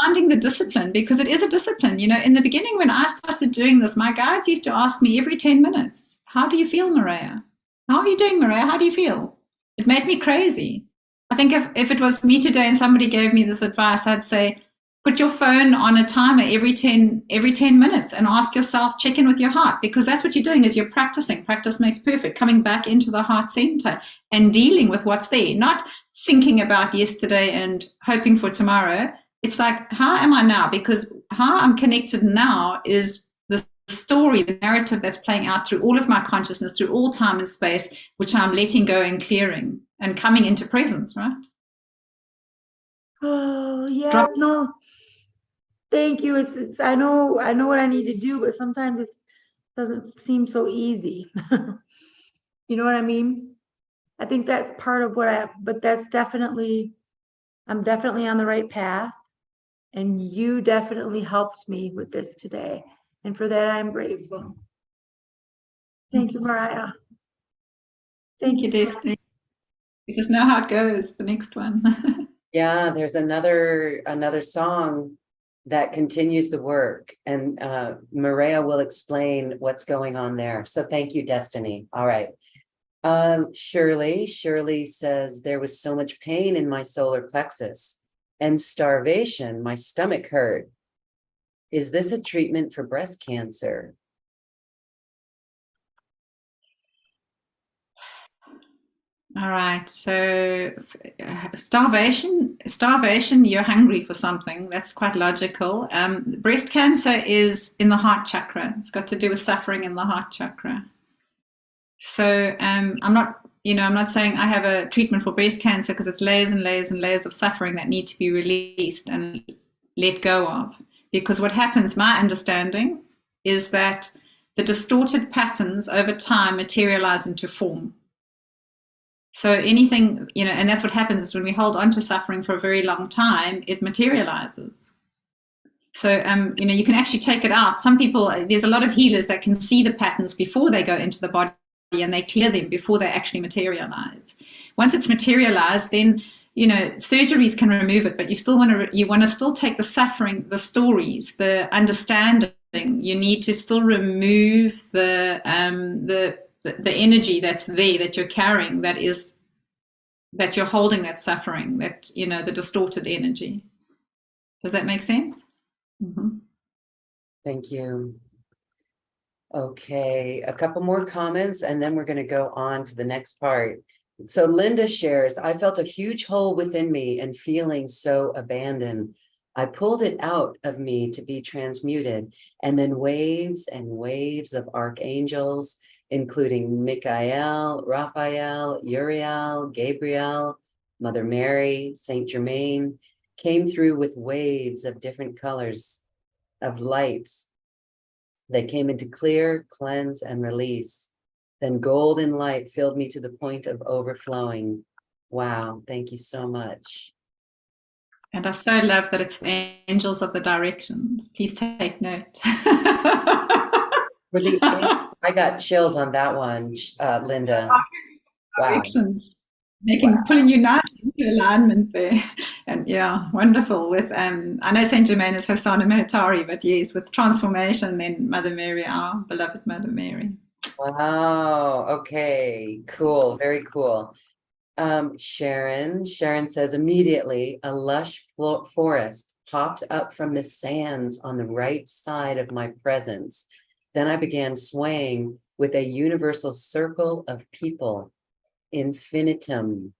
B: finding the discipline, because it is a discipline. In the beginning, when I started doing this, my guides used to ask me every 10 minutes, how do you feel, Maraya? How are you doing, Maraya? How do you feel? It made me crazy. I think if it was me today and somebody gave me this advice, I'd say, put your phone on a timer every 10 minutes and ask yourself, check in with your heart, because that's what you're doing is you're practicing. Practice makes perfect, coming back into the heart center and dealing with what's there, not thinking about yesterday and hoping for tomorrow. It's like, how am I now? Because how I'm connected now is the story, the narrative that's playing out through all of my consciousness, through all time and space, which I'm letting go and clearing and coming into presence, right?
E: Oh, yeah, no. Thank you. I know what I need to do, but sometimes it doesn't seem so easy. You know what I mean? I think that's part of but I'm definitely on the right path. And you definitely helped me with this today. And for that, I'm grateful. Thank you, Maraya.
B: Thank you, Destiny. You just know how it goes, the next one.
C: Yeah, there's another song that continues the work, and Maraya will explain what's going on there. So thank you, Destiny. All right. Shirley says, there was so much pain in my solar plexus and starvation, my stomach hurt. Is this a treatment for breast cancer?
B: All right. So starvation, you're hungry for something. That's quite logical. Breast cancer is in the heart chakra. It's got to do with suffering in the heart chakra. So I'm not saying I have a treatment for breast cancer, because it's layers and layers and layers of suffering that need to be released and let go of. Because what happens, my understanding, is that the distorted patterns over time materialize into form. So anything, and that's what happens is when we hold on to suffering for a very long time, it materializes. So, you can actually take it out. Some people, there's a lot of healers that can see the patterns before they go into the body, and they clear them before they actually materialize. Once it's materialized, then, surgeries can remove it, but you still want to still take the suffering, the stories, the understanding. You need to still remove the energy that's there, that you're carrying, that you're holding, that suffering, that, the distorted energy. Does that make sense? Mm-hmm.
C: Thank you. Okay, a couple more comments and then we're going to go on to the next part. So Linda shares, I felt a huge hole within me and feeling so abandoned. I pulled it out of me to be transmuted, and then waves and waves of archangels, including Michael, Raphael, Uriel, Gabriel, Mother Mary, Saint Germain, came through with waves of different colors of lights. They came into clear, cleanse, and release. Then golden light filled me to the point of overflowing. Wow, thank you so much.
B: And I so love that it's the angels of the directions. Please take note.
C: For the angels, I got chills on that one, Linda.
B: Directions.
C: Wow.
B: Pulling you nicely into alignment there. And yeah, wonderful. With I know Saint Germain is Hosanna Mehetari, but yes, with transformation, then Mother Mary, our beloved Mother Mary.
C: Wow. Okay. Cool. Very cool. Sharon says, immediately a lush forest popped up from the sands on the right side of my presence. Then I began swaying with a universal circle of people, infinitum.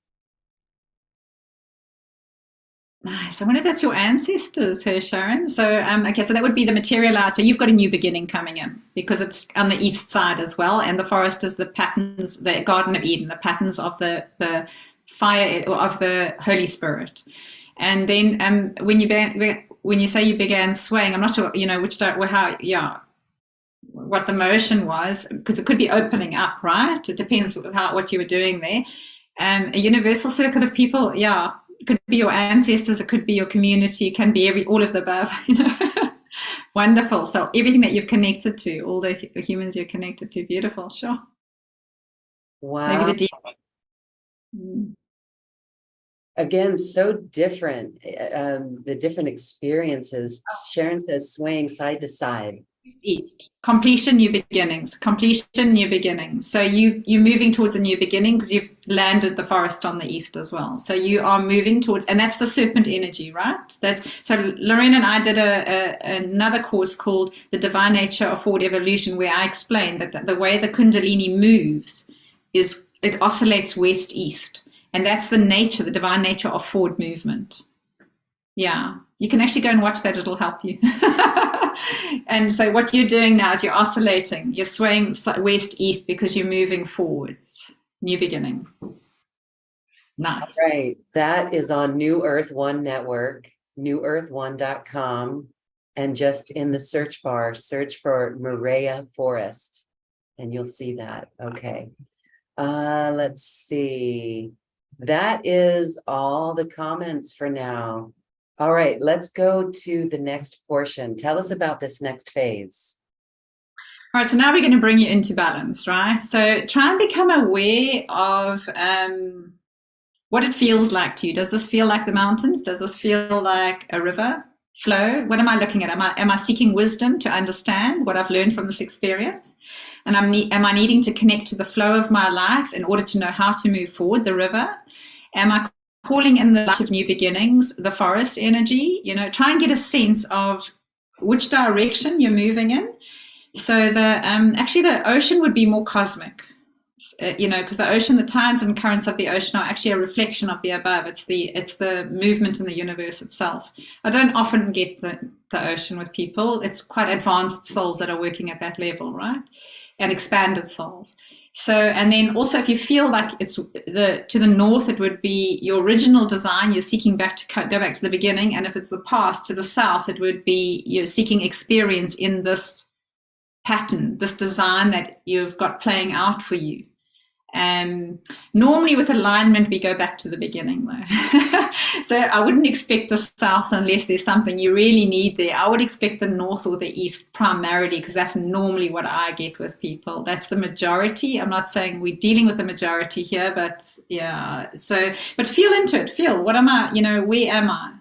B: Nice. I wonder if that's your ancestors here, Sharon. So, okay, so that would be the materialize. So you've got a new beginning coming in because it's on the east side as well. And the forest is the patterns, the Garden of Eden, the patterns of the fire or of the Holy Spirit. And then when you say you began swaying, I'm not sure, what the motion was, because it could be opening up, right? It depends what you were doing there. A universal circle of people, yeah. It could be your ancestors, it could be your community, it can be all of the above, Wonderful. So everything that you've connected to, all the humans you're connected to, beautiful, sure.
C: Wow.
B: Maybe the deep.
C: Again, so different, the different experiences. Sharon says swaying side to side.
B: East. Completion, new beginnings. Completion, new beginnings. So you're moving towards a new beginning because you've landed the forest on the east as well. So you are moving towards, and that's the serpent energy, right? So Lorraine and I did another course called The Divine Nature of Forward Evolution, where I explained that the way the Kundalini moves is it oscillates west-east. And that's the nature, the divine nature of forward movement. Yeah, you can actually go and watch that. It'll help you. And so what you're doing now is you're oscillating. You're swaying west-east because you're moving forwards. New beginning. Nice.
C: Right. That is on New Earth One Network, newearth1.com. And just in the search bar, search for Maraya Forrest, and you'll see that. Okay. Let's see. That is all the comments for now. All right, let's go to the next portion. Tell us about this next phase.
B: All right, so now we're going to bring you into balance, right? So try and become aware of what it feels like to you. Does this feel like the mountains? Does this feel like a river flow? What am I looking at? Am I seeking wisdom to understand what I've learned from this experience? And am I needing to connect to the flow of my life in order to know how to move forward, the river? Am I calling in the light of new beginnings, the forest energy? Try and get a sense of which direction you're moving in. So actually the ocean would be more cosmic, because the ocean, the tides and currents of the ocean are actually a reflection of the above. It's the movement in the universe itself. I don't often get the ocean with people. It's quite advanced souls that are working at that level, right? And expanded souls. So, and then also if you feel like it's to the north, it would be your original design. You're seeking go back to the beginning. And if it's the past, to the south, it would be you're seeking experience in this pattern, this design that you've got playing out for you. Normally with alignment, we go back to the beginning though. So I wouldn't expect the south unless there's something you really need there. I would expect the north or the east primarily, because that's normally what I get with people. That's the majority. I'm not saying we're dealing with the majority here, but yeah. So, but feel into it. Feel, what am I, where am I?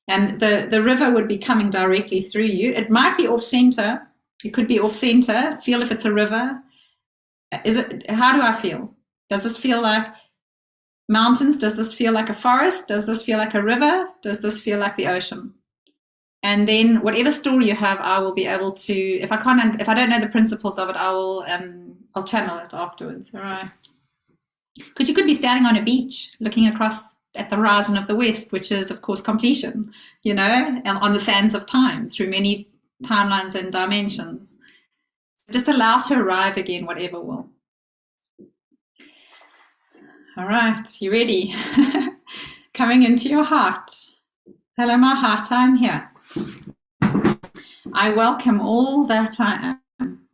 B: And the river would be coming directly through you. It might be off center. It could be off center. Feel if it's a river. How do I feel? Does this feel like mountains? Does this feel like a forest? Does this feel like a river? Does this feel like the ocean? And then whatever story you have, I will be able to, if I don't know the principles of it, I'll channel it afterwards. All right. Because you could be standing on a beach looking across at the horizon of the west, which is of course completion, and on the sands of time through many timelines and dimensions. Just allow to arrive again, whatever will. All right, you ready? Coming into your heart. Hello, my heart, I'm here. I welcome all that I am.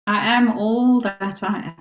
B: I am all that I am.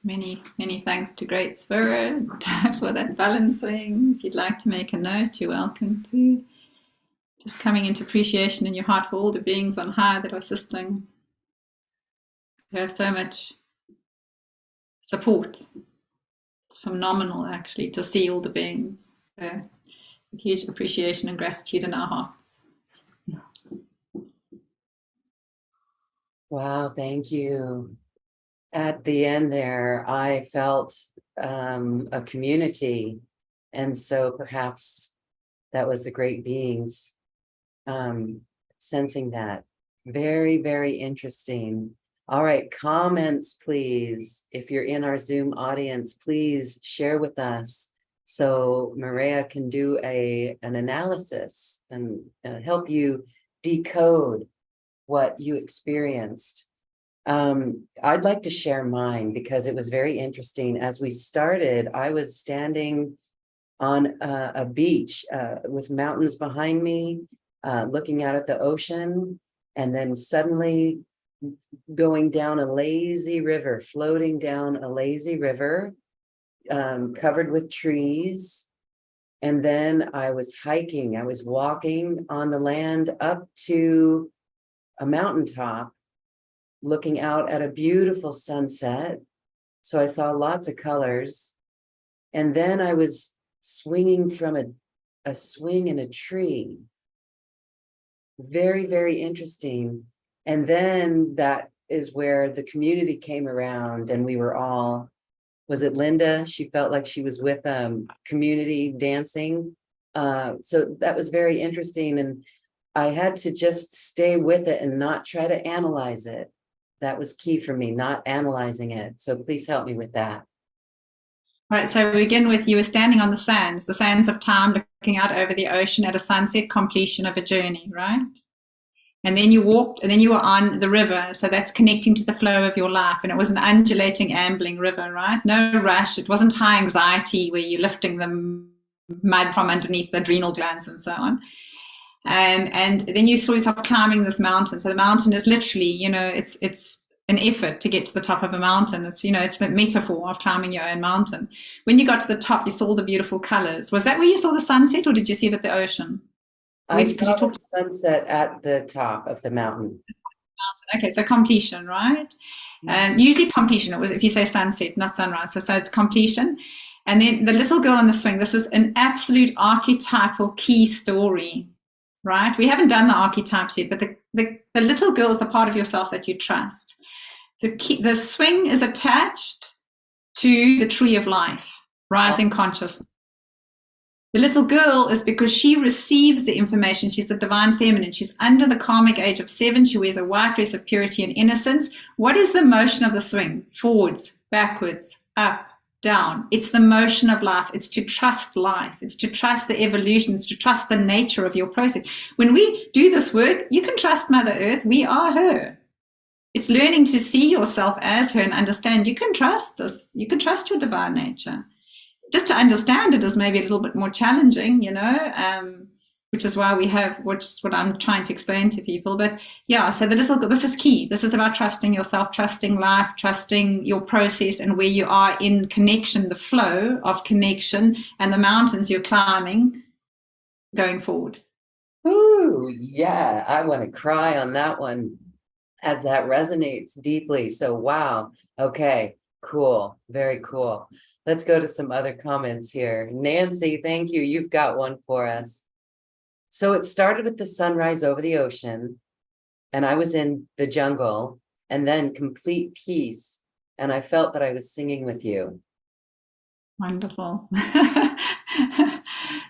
B: Many, many thanks to Great Spirit for that balancing. If you'd like to make a note, you're welcome to. Just coming into appreciation in your heart for all the beings on high that are assisting. You have so much support. It's phenomenal, actually, to see all the beings. So, huge appreciation and gratitude in our hearts.
C: Wow, thank you. At the end there, I felt a community. And so perhaps that was the great beings sensing that. Very, very interesting. All right, comments, please. If you're in our Zoom audience, please share with us so Maraya can do an analysis and help you decode what you experienced. I'd like to share mine because it was very interesting. As we started, I was standing on a beach with mountains behind me, looking out at the ocean, and then suddenly going down a lazy river, floating down a lazy river, covered with trees. And then I was hiking, I was walking on the land up to a mountaintop, looking out at a beautiful sunset. So I saw lots of colors. And then I was swinging from a swing in a tree. Very, very interesting. And then that is where the community came around and we were all, was it Linda? She felt like she was with community dancing. So that was very interesting. And I had to just stay with it and not try to analyze it. That was key for me, not analyzing it. So please help me with that.
B: Right, so we begin with you were standing on the sands of time, looking out over the ocean at a sunset, completion of a journey, right? And then you walked, and then you were on the river, so that's connecting to the flow of your life. And it was an undulating, ambling river, right? No rush. It wasn't high anxiety where you're lifting the mud from underneath the adrenal glands and so on. And then you saw yourself climbing this mountain. So the mountain is literally, it's an effort to get to the top of a mountain. It's, it's the metaphor of climbing your own mountain. When you got to the top, you saw the beautiful colors. Was that where you saw the sunset, or did you see it at the ocean?
C: I saw the sunset at the top of the mountain.
B: Okay, so completion, right? Usually completion, it was, if you say sunset, not sunrise, so it's completion. And then the little girl on the swing, this is an absolute archetypal key story, right? We haven't done the archetypes yet, but the little girl is the part of yourself that you trust. The swing is attached to the tree of life, rising consciousness. The little girl is because she receives the information. She's the divine feminine. She's under the karmic age of 7. She wears a white dress of purity and innocence. What is the motion of the swing? Forwards, backwards, up, down. It's the motion of life. It's to trust life. It's to trust the evolution. It's to trust the nature of your process. When we do this work, you can trust Mother Earth. We are her. It's learning to see yourself as her and understand you can trust this. You can trust your divine nature. Just to understand it is maybe a little bit more challenging, which is why which is what I'm trying to explain to people. But yeah, so this is key. This is about trusting yourself, trusting life, trusting your process and where you are in connection, the flow of connection and the mountains you're climbing going forward.
C: Ooh, yeah, I want to cry on that one as that resonates deeply. So, wow. Okay, cool. Very cool. Let's go to some other comments here. Nancy, thank you. You've got one for us. So it started with the sunrise over the ocean, and I was in the jungle, and then complete peace. And I felt that I was singing with you.
B: Wonderful.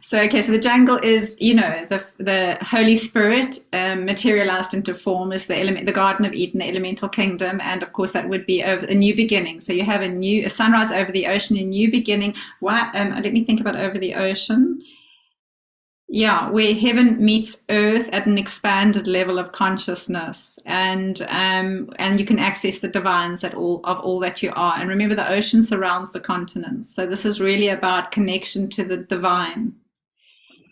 B: So the jungle is, the Holy Spirit materialized into form is the Garden of Eden, the elemental kingdom, and of course that would be over a new beginning. So you have a sunrise over the ocean, a new beginning. Let me think about over the ocean. Yeah, where heaven meets earth at an expanded level of consciousness, and you can access the divines of all that you are. And remember, the ocean surrounds the continents, so this is really about connection to the divine.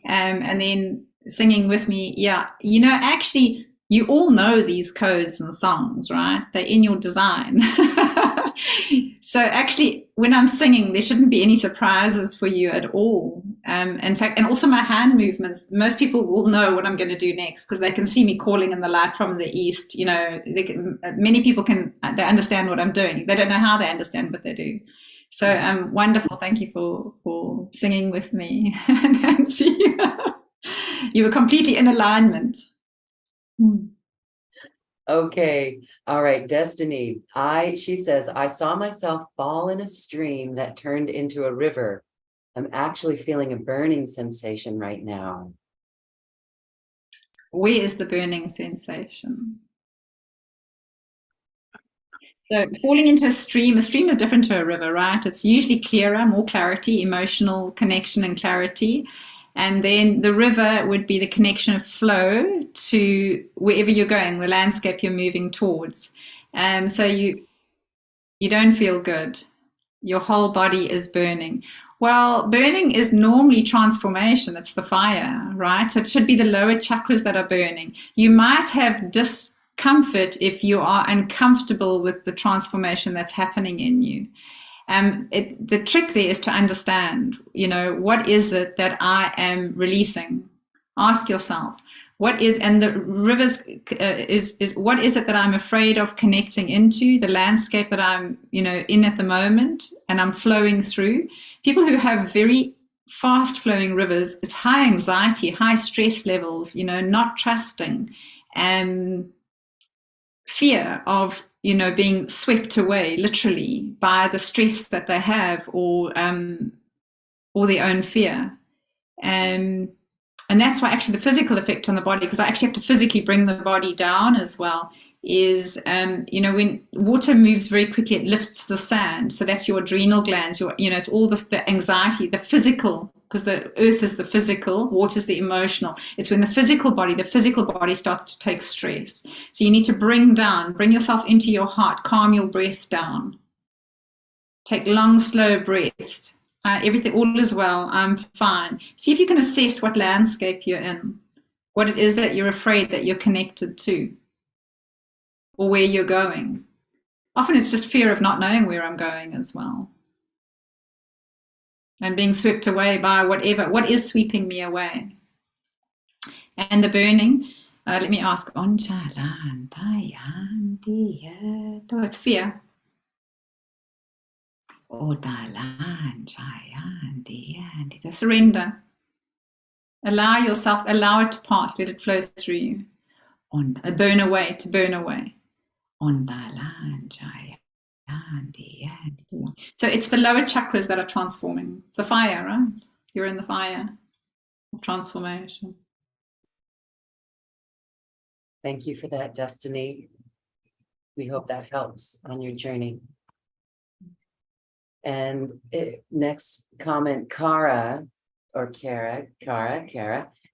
B: And then singing with me, yeah, actually, you all know these codes and songs, right? They're in your design. So actually, when I'm singing, there shouldn't be any surprises for you at all. In fact, and also my hand movements, most people will know what I'm going to do next because they can see me calling in the light from the east. Many people they understand what I'm doing. They don't know how they understand, but they do. So wonderful. Thank you for singing with me, Nancy. You were completely in alignment.
C: Okay. All right. Destiny. She says, I saw myself fall in a stream that turned into a river. I'm actually feeling a burning sensation right now.
B: Where is the burning sensation? So falling into a stream is different to a river, right? It's usually clearer, more clarity, emotional connection and clarity. And then the river would be the connection of flow to wherever you're going, the landscape you're moving towards. So you don't feel good. Your whole body is burning. Well, burning is normally transformation. It's the fire, right? So it should be the lower chakras that are burning. You might have discomfort if you are uncomfortable with the transformation that's happening in you. The trick there is to understand, what is it that I am releasing? Ask yourself, what is, and the rivers is what is it that I'm afraid of connecting into, the landscape that I'm, in at the moment, and I'm flowing through. People who have very fast flowing rivers, it's high anxiety, high stress levels, not trusting, and fear of, being swept away literally by the stress that they have, or their own fear. And that's why actually the physical effect on the body, because I actually have to physically bring the body down as well, is, when water moves very quickly, it lifts the sand. So that's your adrenal glands, it's all this, the anxiety, the physical, because the earth is the physical, water is the emotional. It's when the physical body starts to take stress. So you need to bring yourself into your heart, calm your breath down. Take long, slow breaths. Everything, all is well, I'm fine. See if you can assess what landscape you're in, what it is that you're afraid that you're connected to, or where you're going. Often it's just fear of not knowing where I'm going as well. And being swept away by what is sweeping me away. And the burning, let me ask, it's fear. Surrender. Allow it to pass, let it flow through you. To burn away. So it's the lower chakras that are transforming. It's the fire, right? You're in the fire of transformation.
C: Thank you for that, Destiny. We hope that helps on your journey. And next comment, Kara.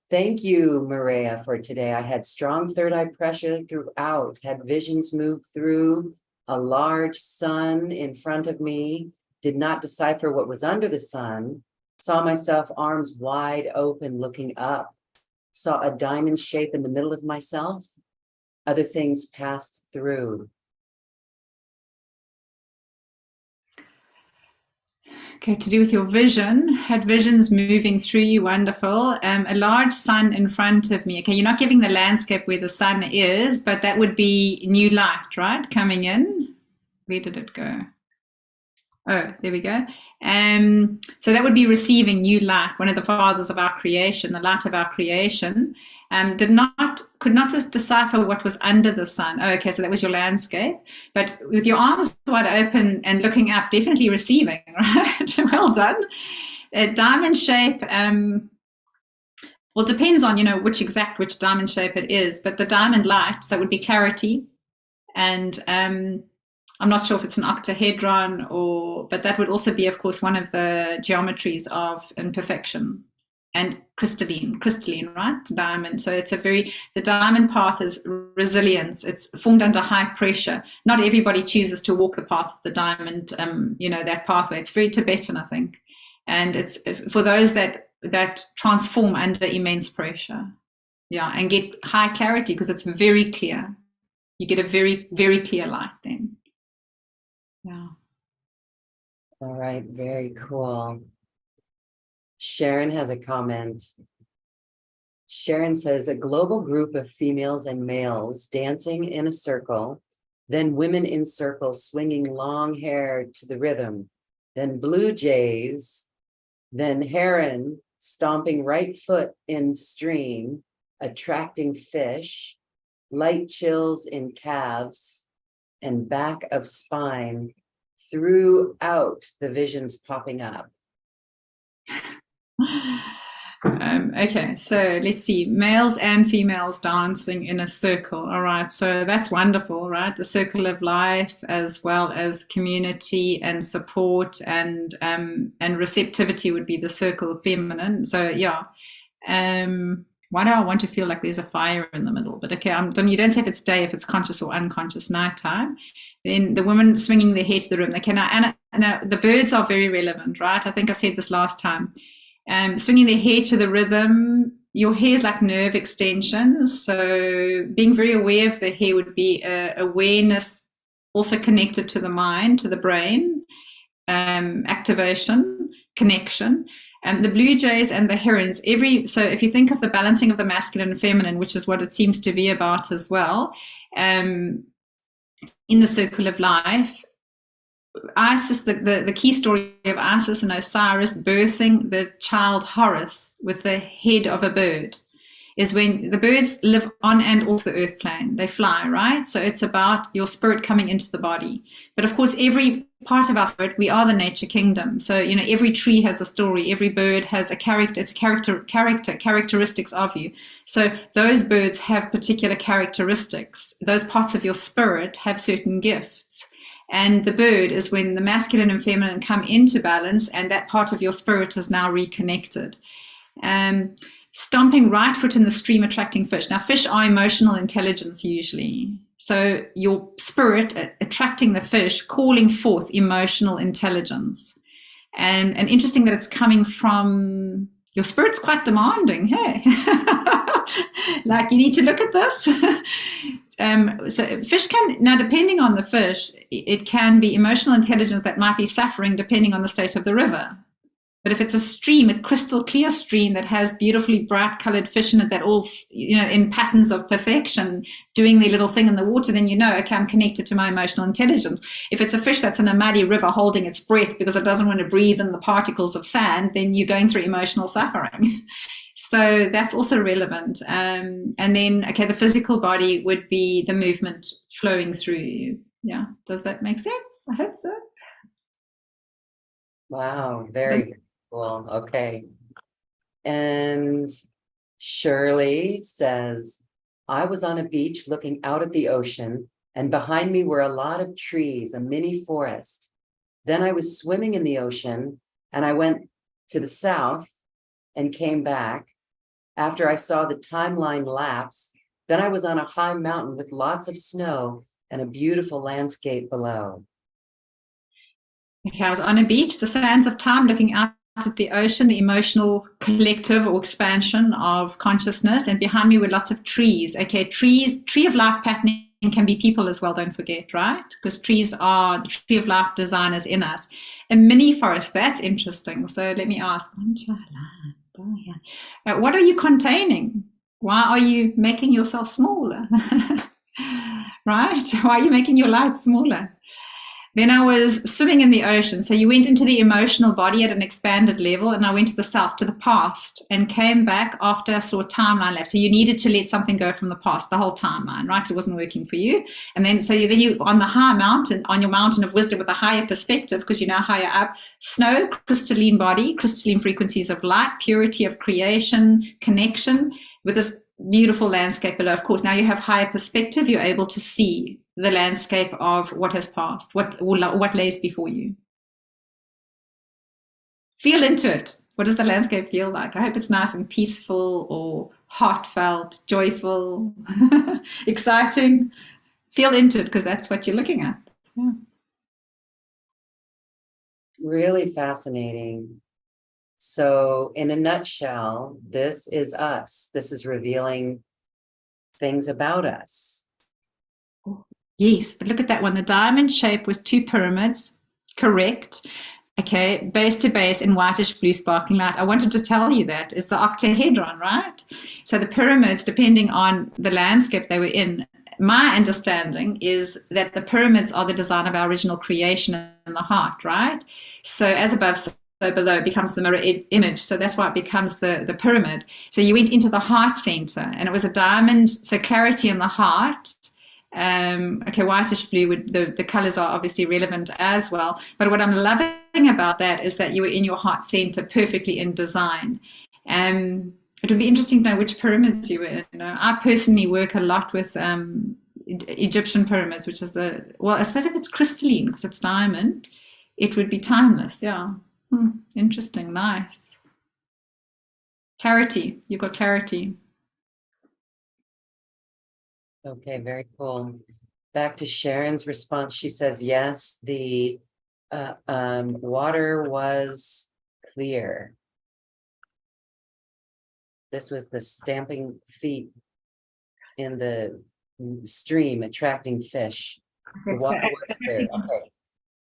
C: Thank you, Maraya, for today. I had strong third eye pressure throughout, had visions move through a large sun in front of me, did not decipher what was under the sun, saw myself arms wide open looking up, saw a diamond shape in the middle of myself. Other things passed through.
B: Okay, to do with your vision, had visions moving through you, wonderful. A large sun in front of me. Okay, you're not giving the landscape where the sun is, but that would be new light, right? Coming in. Where did it go? Oh, there we go. So that would be receiving new light, one of the fathers of our creation, the light of our creation. Could not decipher what was under the sun. Oh, okay, so that was your landscape. But with your arms wide open and looking up, definitely receiving, right? Well done. Diamond shape, well, it depends on, which diamond shape it is, but the diamond light, so it would be clarity. And I'm not sure if it's an octahedron but that would also be, of course, one of the geometries of imperfection. And crystalline, right? Diamond. So the diamond path is resilience. It's formed under high pressure. Not everybody chooses to walk the path of the diamond, that pathway. It's very Tibetan, I think. And it's for those that transform under immense pressure. Yeah, and get high clarity because it's very clear. You get a very, very clear light then. Yeah.
C: All right, very cool. Sharon has a comment. Sharon says, a global group of females and males dancing in a circle, then women in circles swinging long hair to the rhythm, then blue jays, then heron stomping right foot in stream, attracting fish, light chills in calves and back of spine, throughout the visions popping up.
B: Okay, so let's see, males and females dancing in a circle. All right, so that's wonderful, right? The circle of life, as well as community and support and receptivity would be the circle of feminine. So yeah, why do I want to feel like there's a fire in the middle? But okay, you don't say if it's day, if it's conscious or unconscious, nighttime. Then the woman swinging their hair to the rhythm. The birds are very relevant, right? I think I said this last time. Swinging their hair to the rhythm, your hair is like nerve extensions. So being very aware of the hair would be awareness also connected to the mind, to the brain. activation, connection. The blue jays and the herons, so if you think of the balancing of the masculine and feminine, which is what it seems to be about as well, in the circle of life, Isis, the key story of Isis and Osiris birthing the child Horus with the head of a bird, is when the birds live on and off the earth plane. They fly, right? So it's about your spirit coming into the body. But of course, every part of our spirit, we are the nature kingdom. So, every tree has a story. Every bird has a character. It's a characteristics of you. So those birds have particular characteristics. Those parts of your spirit have certain gifts. And the bird is when the masculine and feminine come into balance, and that part of your spirit is now reconnected. Stomping right foot in the stream, attracting fish. Now, fish are emotional intelligence usually. So your spirit attracting the fish, calling forth emotional intelligence. And interesting that it's coming from, your spirit's quite demanding, hey? Like, you need to look at this. So fish can, now depending on the fish, it can be emotional intelligence that might be suffering depending on the state of the river. But if it's a stream, a crystal clear stream that has beautifully bright colored fish in it that all, in patterns of perfection, doing their little thing in the water, then okay, I'm connected to my emotional intelligence. If it's a fish that's in a muddy river holding its breath because it doesn't want to breathe in the particles of sand, then you're going through emotional suffering. So that's also relevant. And then, okay, the physical body would be the movement flowing through you. Yeah. Does that make sense? I hope so.
C: Wow, very cool. Okay. And Shirley says, I was on a beach looking out at the ocean, and behind me were a lot of trees, a mini forest. Then I was swimming in the ocean, and I went to the south and came back. After I saw the timeline lapse, then I was on a high mountain with lots of snow and a beautiful landscape below.
B: Okay, I was on a beach, the sands of time, looking out at the ocean, the emotional collective or expansion of consciousness, and behind me were lots of trees. Okay, trees, tree of life patterning can be people as well, don't forget, right? Because trees are the tree of life designers in us. A mini forest, that's interesting. So let me ask, what are you containing? Why are you making yourself smaller? Right? Why are you making your light smaller? Then I was swimming in the ocean. So you went into the emotional body at an expanded level, and I went to the south, to the past, and came back after I saw a timeline lapse. So you needed to let something go from the past, the whole timeline, right? It wasn't working for you. And then, so you on the high mountain, on your mountain of wisdom with a higher perspective, because you're now higher up, snow, crystalline body, crystalline frequencies of light, purity of creation, connection with this beautiful landscape below. Of course, now you have higher perspective. You're able to see the landscape of what has passed, what lays before you. Feel into it. What does the landscape feel like? I hope it's nice and peaceful or heartfelt, joyful, exciting. Feel into it, because that's what you're looking at. Yeah.
C: Really fascinating. So in a nutshell, this is us. This is revealing things about us.
B: Yes, but look at that one. The diamond shape was 2 pyramids, correct. Okay, base to base in whitish blue sparkling light. I wanted to tell you that it's the octahedron, right? So the pyramids, depending on the landscape they were in, my understanding is that the pyramids are the design of our original creation in the heart, right? So as above, so below becomes the mirror image. So that's why it becomes the pyramid. So you went into the heart center, and it was a diamond, so clarity in the heart. Okay, whitish blue, the colors are obviously relevant as well. But what I'm loving about that is that you were in your heart center, perfectly in design. It would be interesting to know which pyramids you were in. I personally work a lot with Egyptian pyramids, which is I suppose if it's crystalline, because it's diamond, it would be timeless. Yeah. Interesting. Nice. Clarity. You've got clarity.
C: Okay, very cool. Back to Sharon's response. She says, yes, the water was clear. This was the stamping feet in the stream attracting fish. The water was clear. Okay.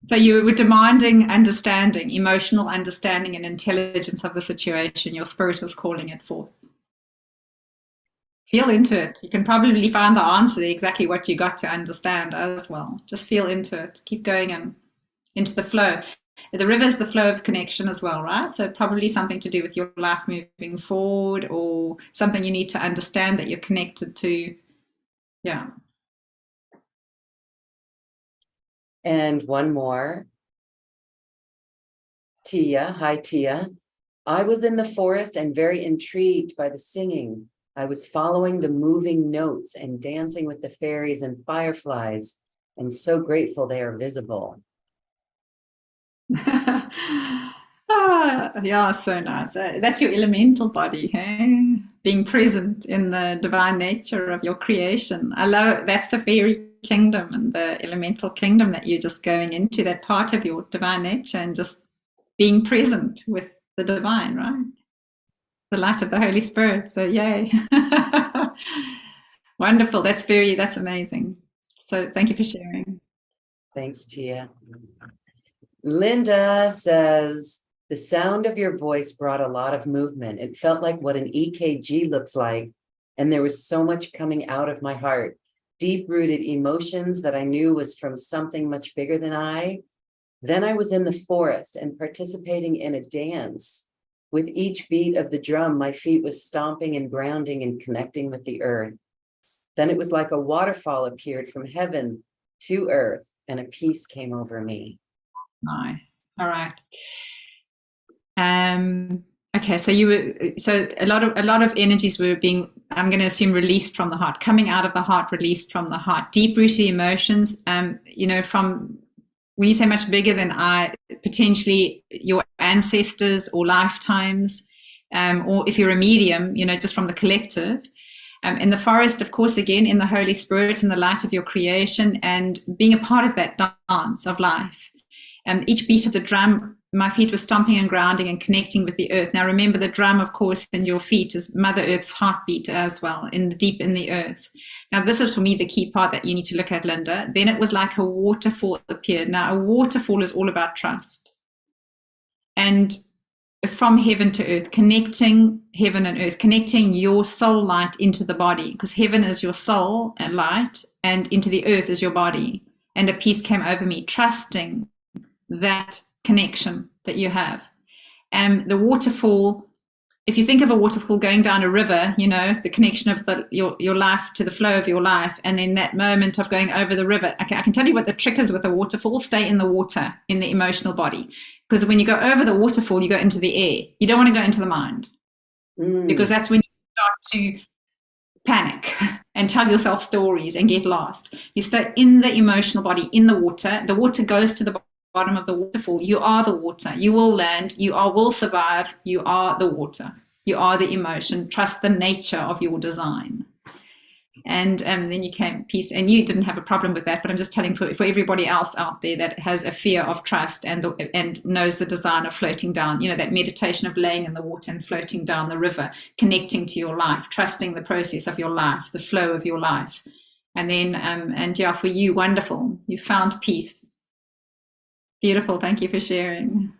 B: So you were demanding understanding, emotional understanding and intelligence of the situation. Your spirit is calling it forth. Feel into it. You can probably find the answer, exactly what you got to understand as well. Just feel into it. Keep going into the flow. The river is the flow of connection as well, right? So probably something to do with your life moving forward, or something you need to understand that you're connected to. Yeah.
C: And one more. Tia, hi Tia. I was in the forest and very intrigued by the singing. I was following the moving notes and dancing with the fairies and fireflies, and so grateful they are visible.
B: Yeah, so nice. That's your elemental body, hey? Being present in the divine nature of your creation. I love that's the fairy kingdom and the elemental kingdom that you're just going into, that part of your divine nature, and just being present with the divine, right? The light of the Holy Spirit. So yay. Wonderful. That's amazing. So thank you for sharing.
C: Thanks, Tia. Linda says, the sound of your voice brought a lot of movement. It felt like what an EKG looks like. And there was so much coming out of my heart, deep-rooted emotions that I knew was from something much bigger than I. Then I was in the forest and participating in a dance. With each beat of the drum, my feet was stomping and grounding and connecting with the earth. Then it was like a waterfall appeared from heaven to earth, and a peace came over me.
B: Nice. All right. Okay, so a lot of energies were being, I'm going to assume, released from the heart, coming out of the heart, released from the heart, deep-rooted emotions. From when you say much bigger than I, potentially your ancestors or lifetimes, or if you're a medium, just from the collective. In the forest, of course, again, in the Holy Spirit, in the light of your creation, and being a part of that dance of life. Each beat of the drum, my feet were stomping and grounding and connecting with the earth. Now, remember, the drum, of course, in your feet is Mother Earth's heartbeat as well, deep in the earth. Now, this is for me the key part that you need to look at, Linda. Then it was like a waterfall appeared. Now, a waterfall is all about trust. And from heaven to earth, connecting heaven and earth, connecting your soul light into the body, because heaven is your soul and light, and into the earth is your body. And a peace came over me, trusting that connection that you have. And the waterfall, if you think of a waterfall going down a river, the connection of your life to the flow of your life, and then that moment of going over the river. Okay, I can tell you what the trick is with a waterfall. Stay in the water, in the emotional body. Because when you go over the waterfall, you go into the air. You don't want to go into the mind. Because that's when you start to panic and tell yourself stories and get lost. You stay in the emotional body, in the water. The water goes to the bottom of the waterfall. You are the water. You will land. You will survive. You are the water. You are the emotion. Trust the nature of your design. And then you came peace, and you didn't have a problem with that. But I'm just telling for everybody else out there that has a fear of trust and knows the design of floating down. That meditation of laying in the water and floating down the river, connecting to your life, trusting the process of your life, the flow of your life. And then for you, wonderful. You found peace. Beautiful. Thank you for sharing.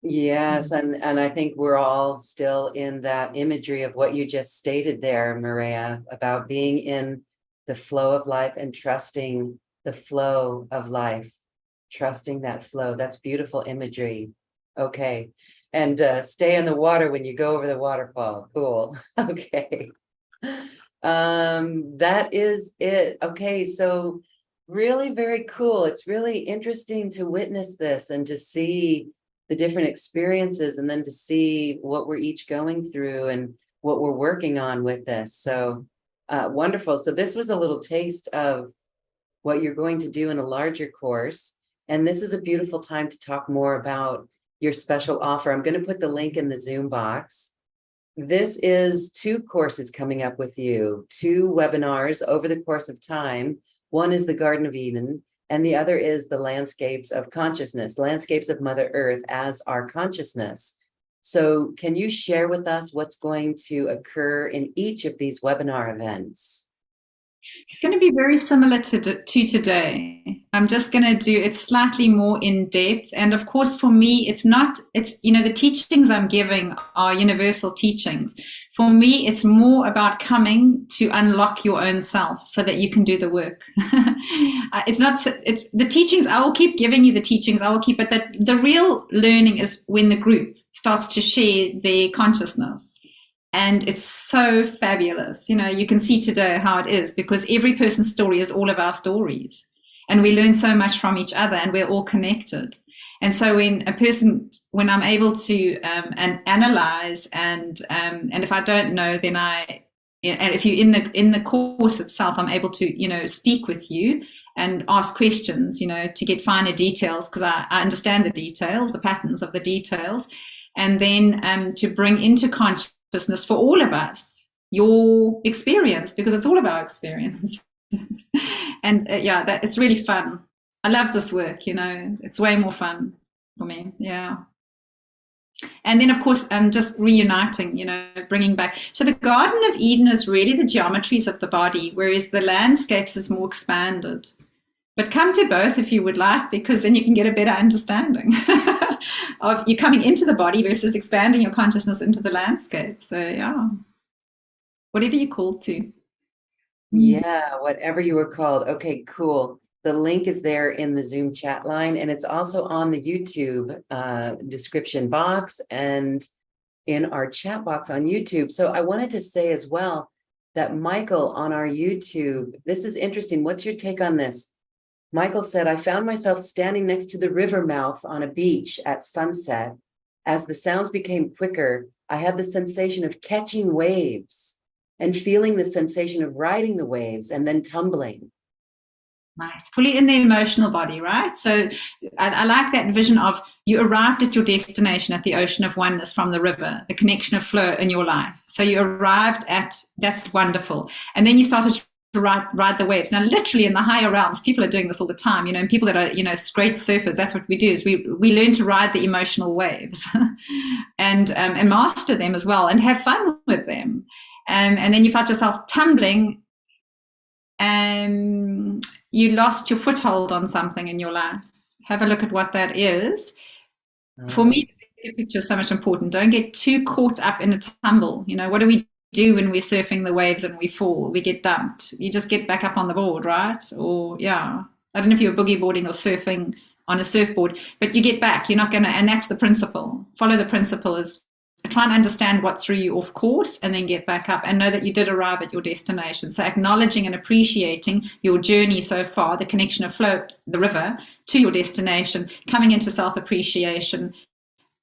C: Yes, and I think we're all still in that imagery of what you just stated there, Maraya, about being in the flow of life and trusting the flow of life, trusting that flow. That's beautiful imagery. Okay. And stay in the water when you go over the waterfall. Cool. Okay. That is it. Okay, so really very cool. It's really interesting to witness this and to see the different experiences, and then to see what we're each going through and what we're working on with this. So wonderful. So this was a little taste of what you're going to do in a larger course. And this is a beautiful time to talk more about your special offer. I'm going to put the link in the Zoom box. This is 2 courses coming up with you, 2 webinars over the course of time. One is the Garden of Eden, and the other is the Landscapes of Consciousness, Landscapes of Mother Earth as our consciousness. So can you share with us what's going to occur in each of these webinar events?
B: It's going to be very similar to today. I'm just going to do it slightly more in depth. And of course, for me, it's, the teachings I'm giving are universal teachings. For me, it's more about coming to unlock your own self so that you can do the work. It's the teachings. I will keep giving you the teachings. I will keep, but the real learning is when the group starts to share their consciousness. And it's so fabulous. You can see today how it is, because every person's story is all of our stories. And we learn so much from each other, and we're all connected. And so when when I'm able to and analyze and if I don't know, then and if you in the course itself, I'm able to, speak with you and ask questions, to get finer details, because I understand the details, the patterns of the details, and then to bring into consciousness for all of us your experience, because it's all of our experience. And it's really fun. I love this work. It's way more fun for me. Yeah. And then, of course, just reuniting, bringing back. So the Garden of Eden is really the geometries of the body, whereas the landscapes is more expanded. But come to both if you would like, because then you can get a better understanding of you coming into the body versus expanding your consciousness into the landscape. So yeah, whatever you're called to.
C: Yeah, whatever you were called. Okay, cool. The link is there in the Zoom chat line, and it's also on the YouTube description box and in our chat box on YouTube. So I wanted to say as well that Michael on our YouTube, this is interesting. What's your take on this? Michael said, I found myself standing next to the river mouth on a beach at sunset. As the sounds became quicker, I had the sensation of catching waves and feeling the sensation of riding the waves and then tumbling.
B: Nice. Fully in the emotional body, right? So I like that vision of you arrived at your destination at the ocean of oneness from the river, the connection of flow in your life. So you arrived at, that's wonderful. And then you started to ride the waves. Now, literally in the higher realms, people are doing this all the time, and people that are, great surfers, that's what we do, is we learn to ride the emotional waves and master them as well and have fun with them. And then you find yourself tumbling and you lost your foothold on something in your life. Have a look at what that is. For me, the bigger picture is so much important. Don't get too caught up in a tumble. What do we do when we're surfing the waves and we fall? We get dumped. You just get back up on the board, right? Or I don't know if you're boogie boarding or surfing on a surfboard, but you get back. You're not going to, and that's the principle. Follow the principle, is try and understand what threw you off course and then get back up and know that you did arrive at your destination. So acknowledging and appreciating your journey so far, the connection of flow, the river, to your destination, coming into self-appreciation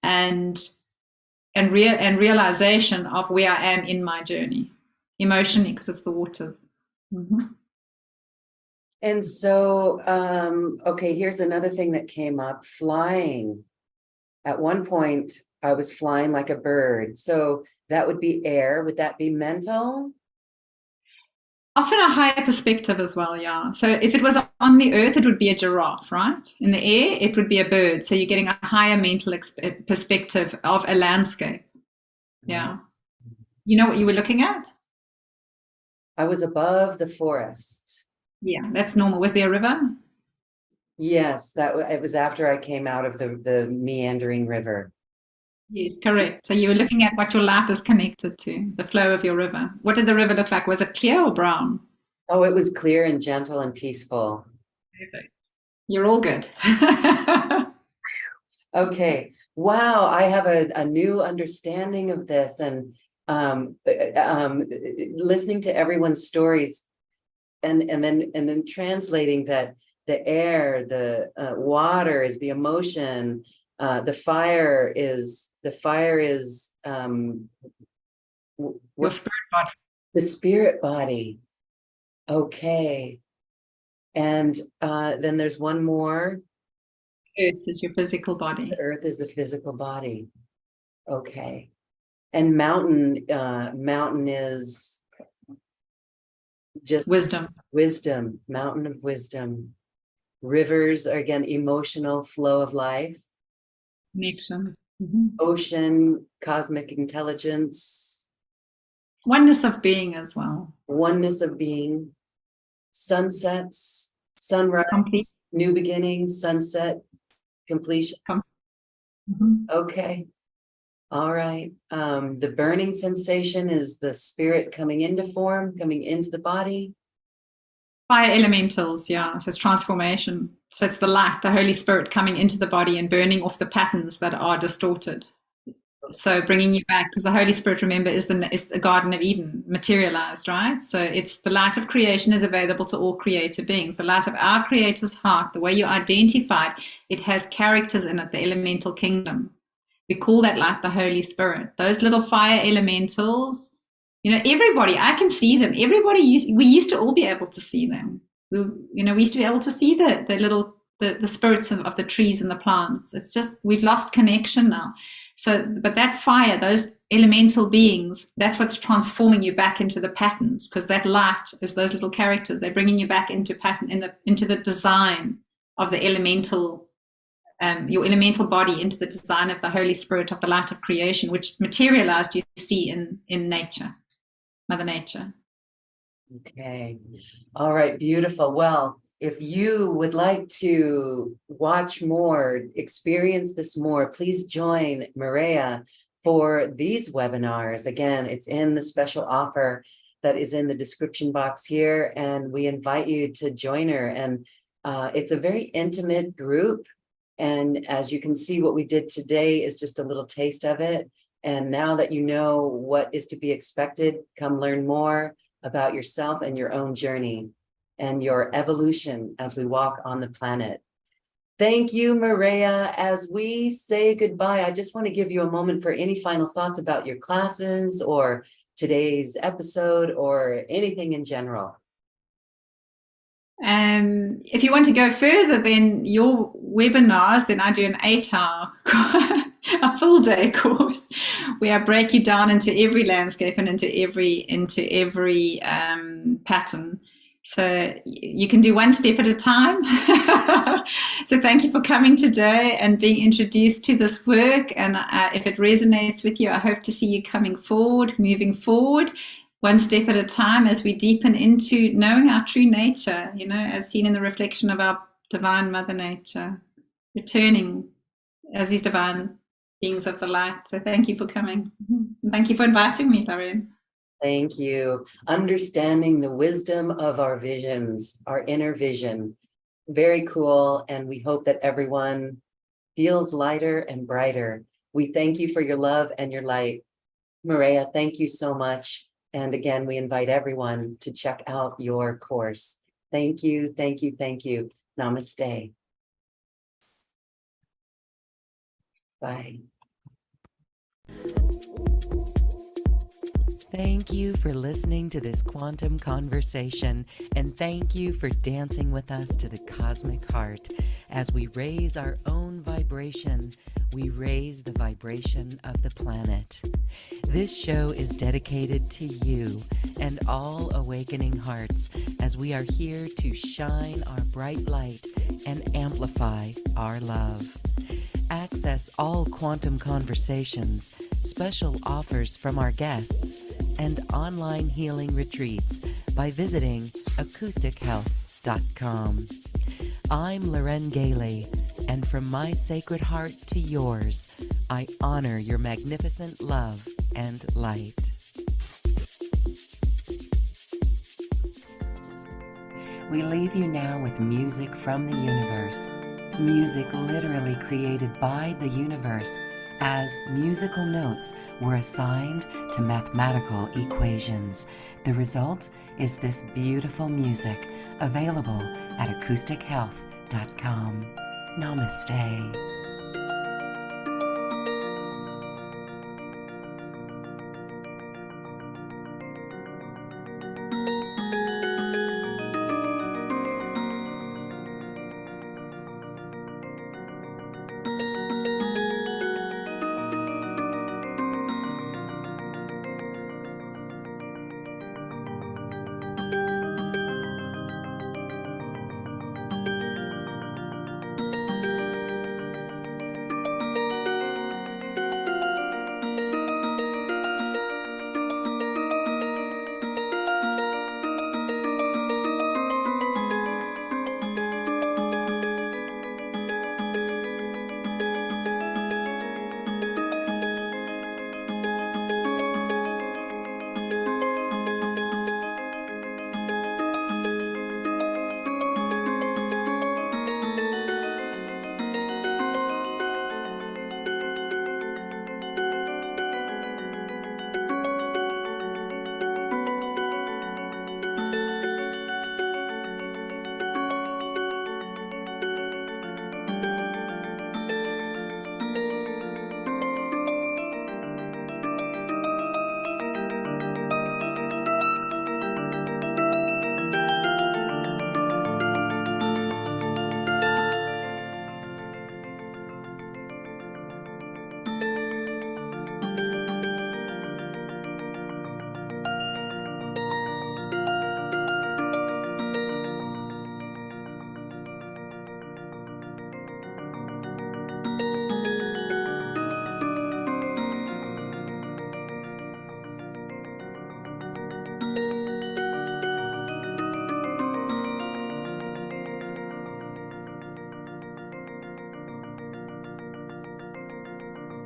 B: and realization of where I am in my journey emotionally, because it's the waters. Mm-hmm.
C: And so, okay, here's another thing that came up, flying. At one point, I was flying like a bird. So that would be air. Would that be mental?
B: Often a higher perspective as well, yeah. So if it was on the earth, it would be a giraffe, right? In the air, it would be a bird. So you're getting a higher mental perspective of a landscape. Yeah. You know what you were looking at?
C: I was above the forest.
B: Yeah, that's normal. Was there a river?
C: Yes, it was after I came out of the meandering river.
B: Yes, correct. So you were looking at what your life is connected to, the flow of your river. What did the river look like? Was it clear or brown?
C: Oh, it was clear and gentle and peaceful.
B: Perfect. You're all good.
C: Okay. Wow, I have a new understanding of this, and listening to everyone's stories and then translating that the air, the water is the emotion, the fire is your
B: spirit body.
C: The spirit body. Okay. And then there's one more.
B: Earth is your physical body.
C: The earth is the physical body. Okay. And mountain is just
B: wisdom.
C: Mountain of wisdom. Rivers are, again, emotional flow of life.
B: Connection. Mm-hmm.
C: Ocean, cosmic intelligence.
B: Oneness of being as well.
C: Oneness of being. sunsets, sunrise,
B: Complete.
C: new beginnings, sunset, completion.
B: Mhm.
C: Okay. All right. The burning sensation is the spirit coming into form, coming into the body.
B: Fire elementals, yeah. So it's transformation. So it's the light, the Holy Spirit coming into the body and burning off the patterns that are distorted. So bringing you back, because the Holy Spirit, remember, is the Garden of Eden materialized, right? So it's the light of creation is available to all creator beings. The light of our Creator's heart, the way you identified, it has characters in it, the elemental kingdom. We call that light the Holy Spirit. Those little fire elementals, everybody, I can see them. We used to all be able to see them. We used to be able to see the spirits of the trees and the plants. It's just, we've lost connection now. So, but that fire, those elemental beings, that's what's transforming you back into the patterns, because that light is those little characters. They're bringing you back into pattern, into the design of the elemental, your elemental body, into the design of the Holy Spirit, of the light of creation, which materialized, you see in nature, Mother Nature.
C: Okay. All right. Beautiful. Well, if you would like to watch more, experience this more, please join Maraya for these webinars. Again, it's in the special offer that is in the description box here, and we invite you to join her. And it's a very intimate group. And as you can see, what we did today is just a little taste of it. And now that you know what is to be expected, come learn more about yourself and your own journey and your evolution as we walk on the planet. Thank you, Maraya. As we say goodbye, I just want to give you a moment for any final thoughts about your classes or today's episode or anything in general.
B: If you want to go further than your webinars, then I do an 8-hour, a full day course where I break you down into every landscape and into every pattern. So you can do one step at a time. So thank you for coming today and being introduced to this work. And if it resonates with you, I hope to see you moving forward, one step at a time, as we deepen into knowing our true nature, as seen in the reflection of our divine Mother Nature, returning as these divine beings of the light. So thank you for coming. Thank you for inviting me, Lorraine.
C: Thank you. Understanding the wisdom of our visions, our inner vision. Very cool. And we hope that everyone feels lighter and brighter. We thank you for your love and your light. Maraya, thank you so much. And again, we invite everyone to check out your course. Thank you, thank you, thank you. Namaste. Bye.
A: Thank you for listening to this quantum conversation, and thank you for dancing with us to the cosmic heart. As we raise our own vibration, we raise the vibration of the planet. This show is dedicated to you and all awakening hearts, as we are here to shine our bright light and amplify our love. Access all quantum conversations, special offers from our guests, and online healing retreats by visiting acoustichealth.com. I'm Loren Gailey, and from my sacred heart to yours, I honor your magnificent love and light. We leave you now with music from the universe. Music literally created by the universe, as musical notes were assigned to mathematical equations. The result is this beautiful music, available at acoustichealth.com. Namaste.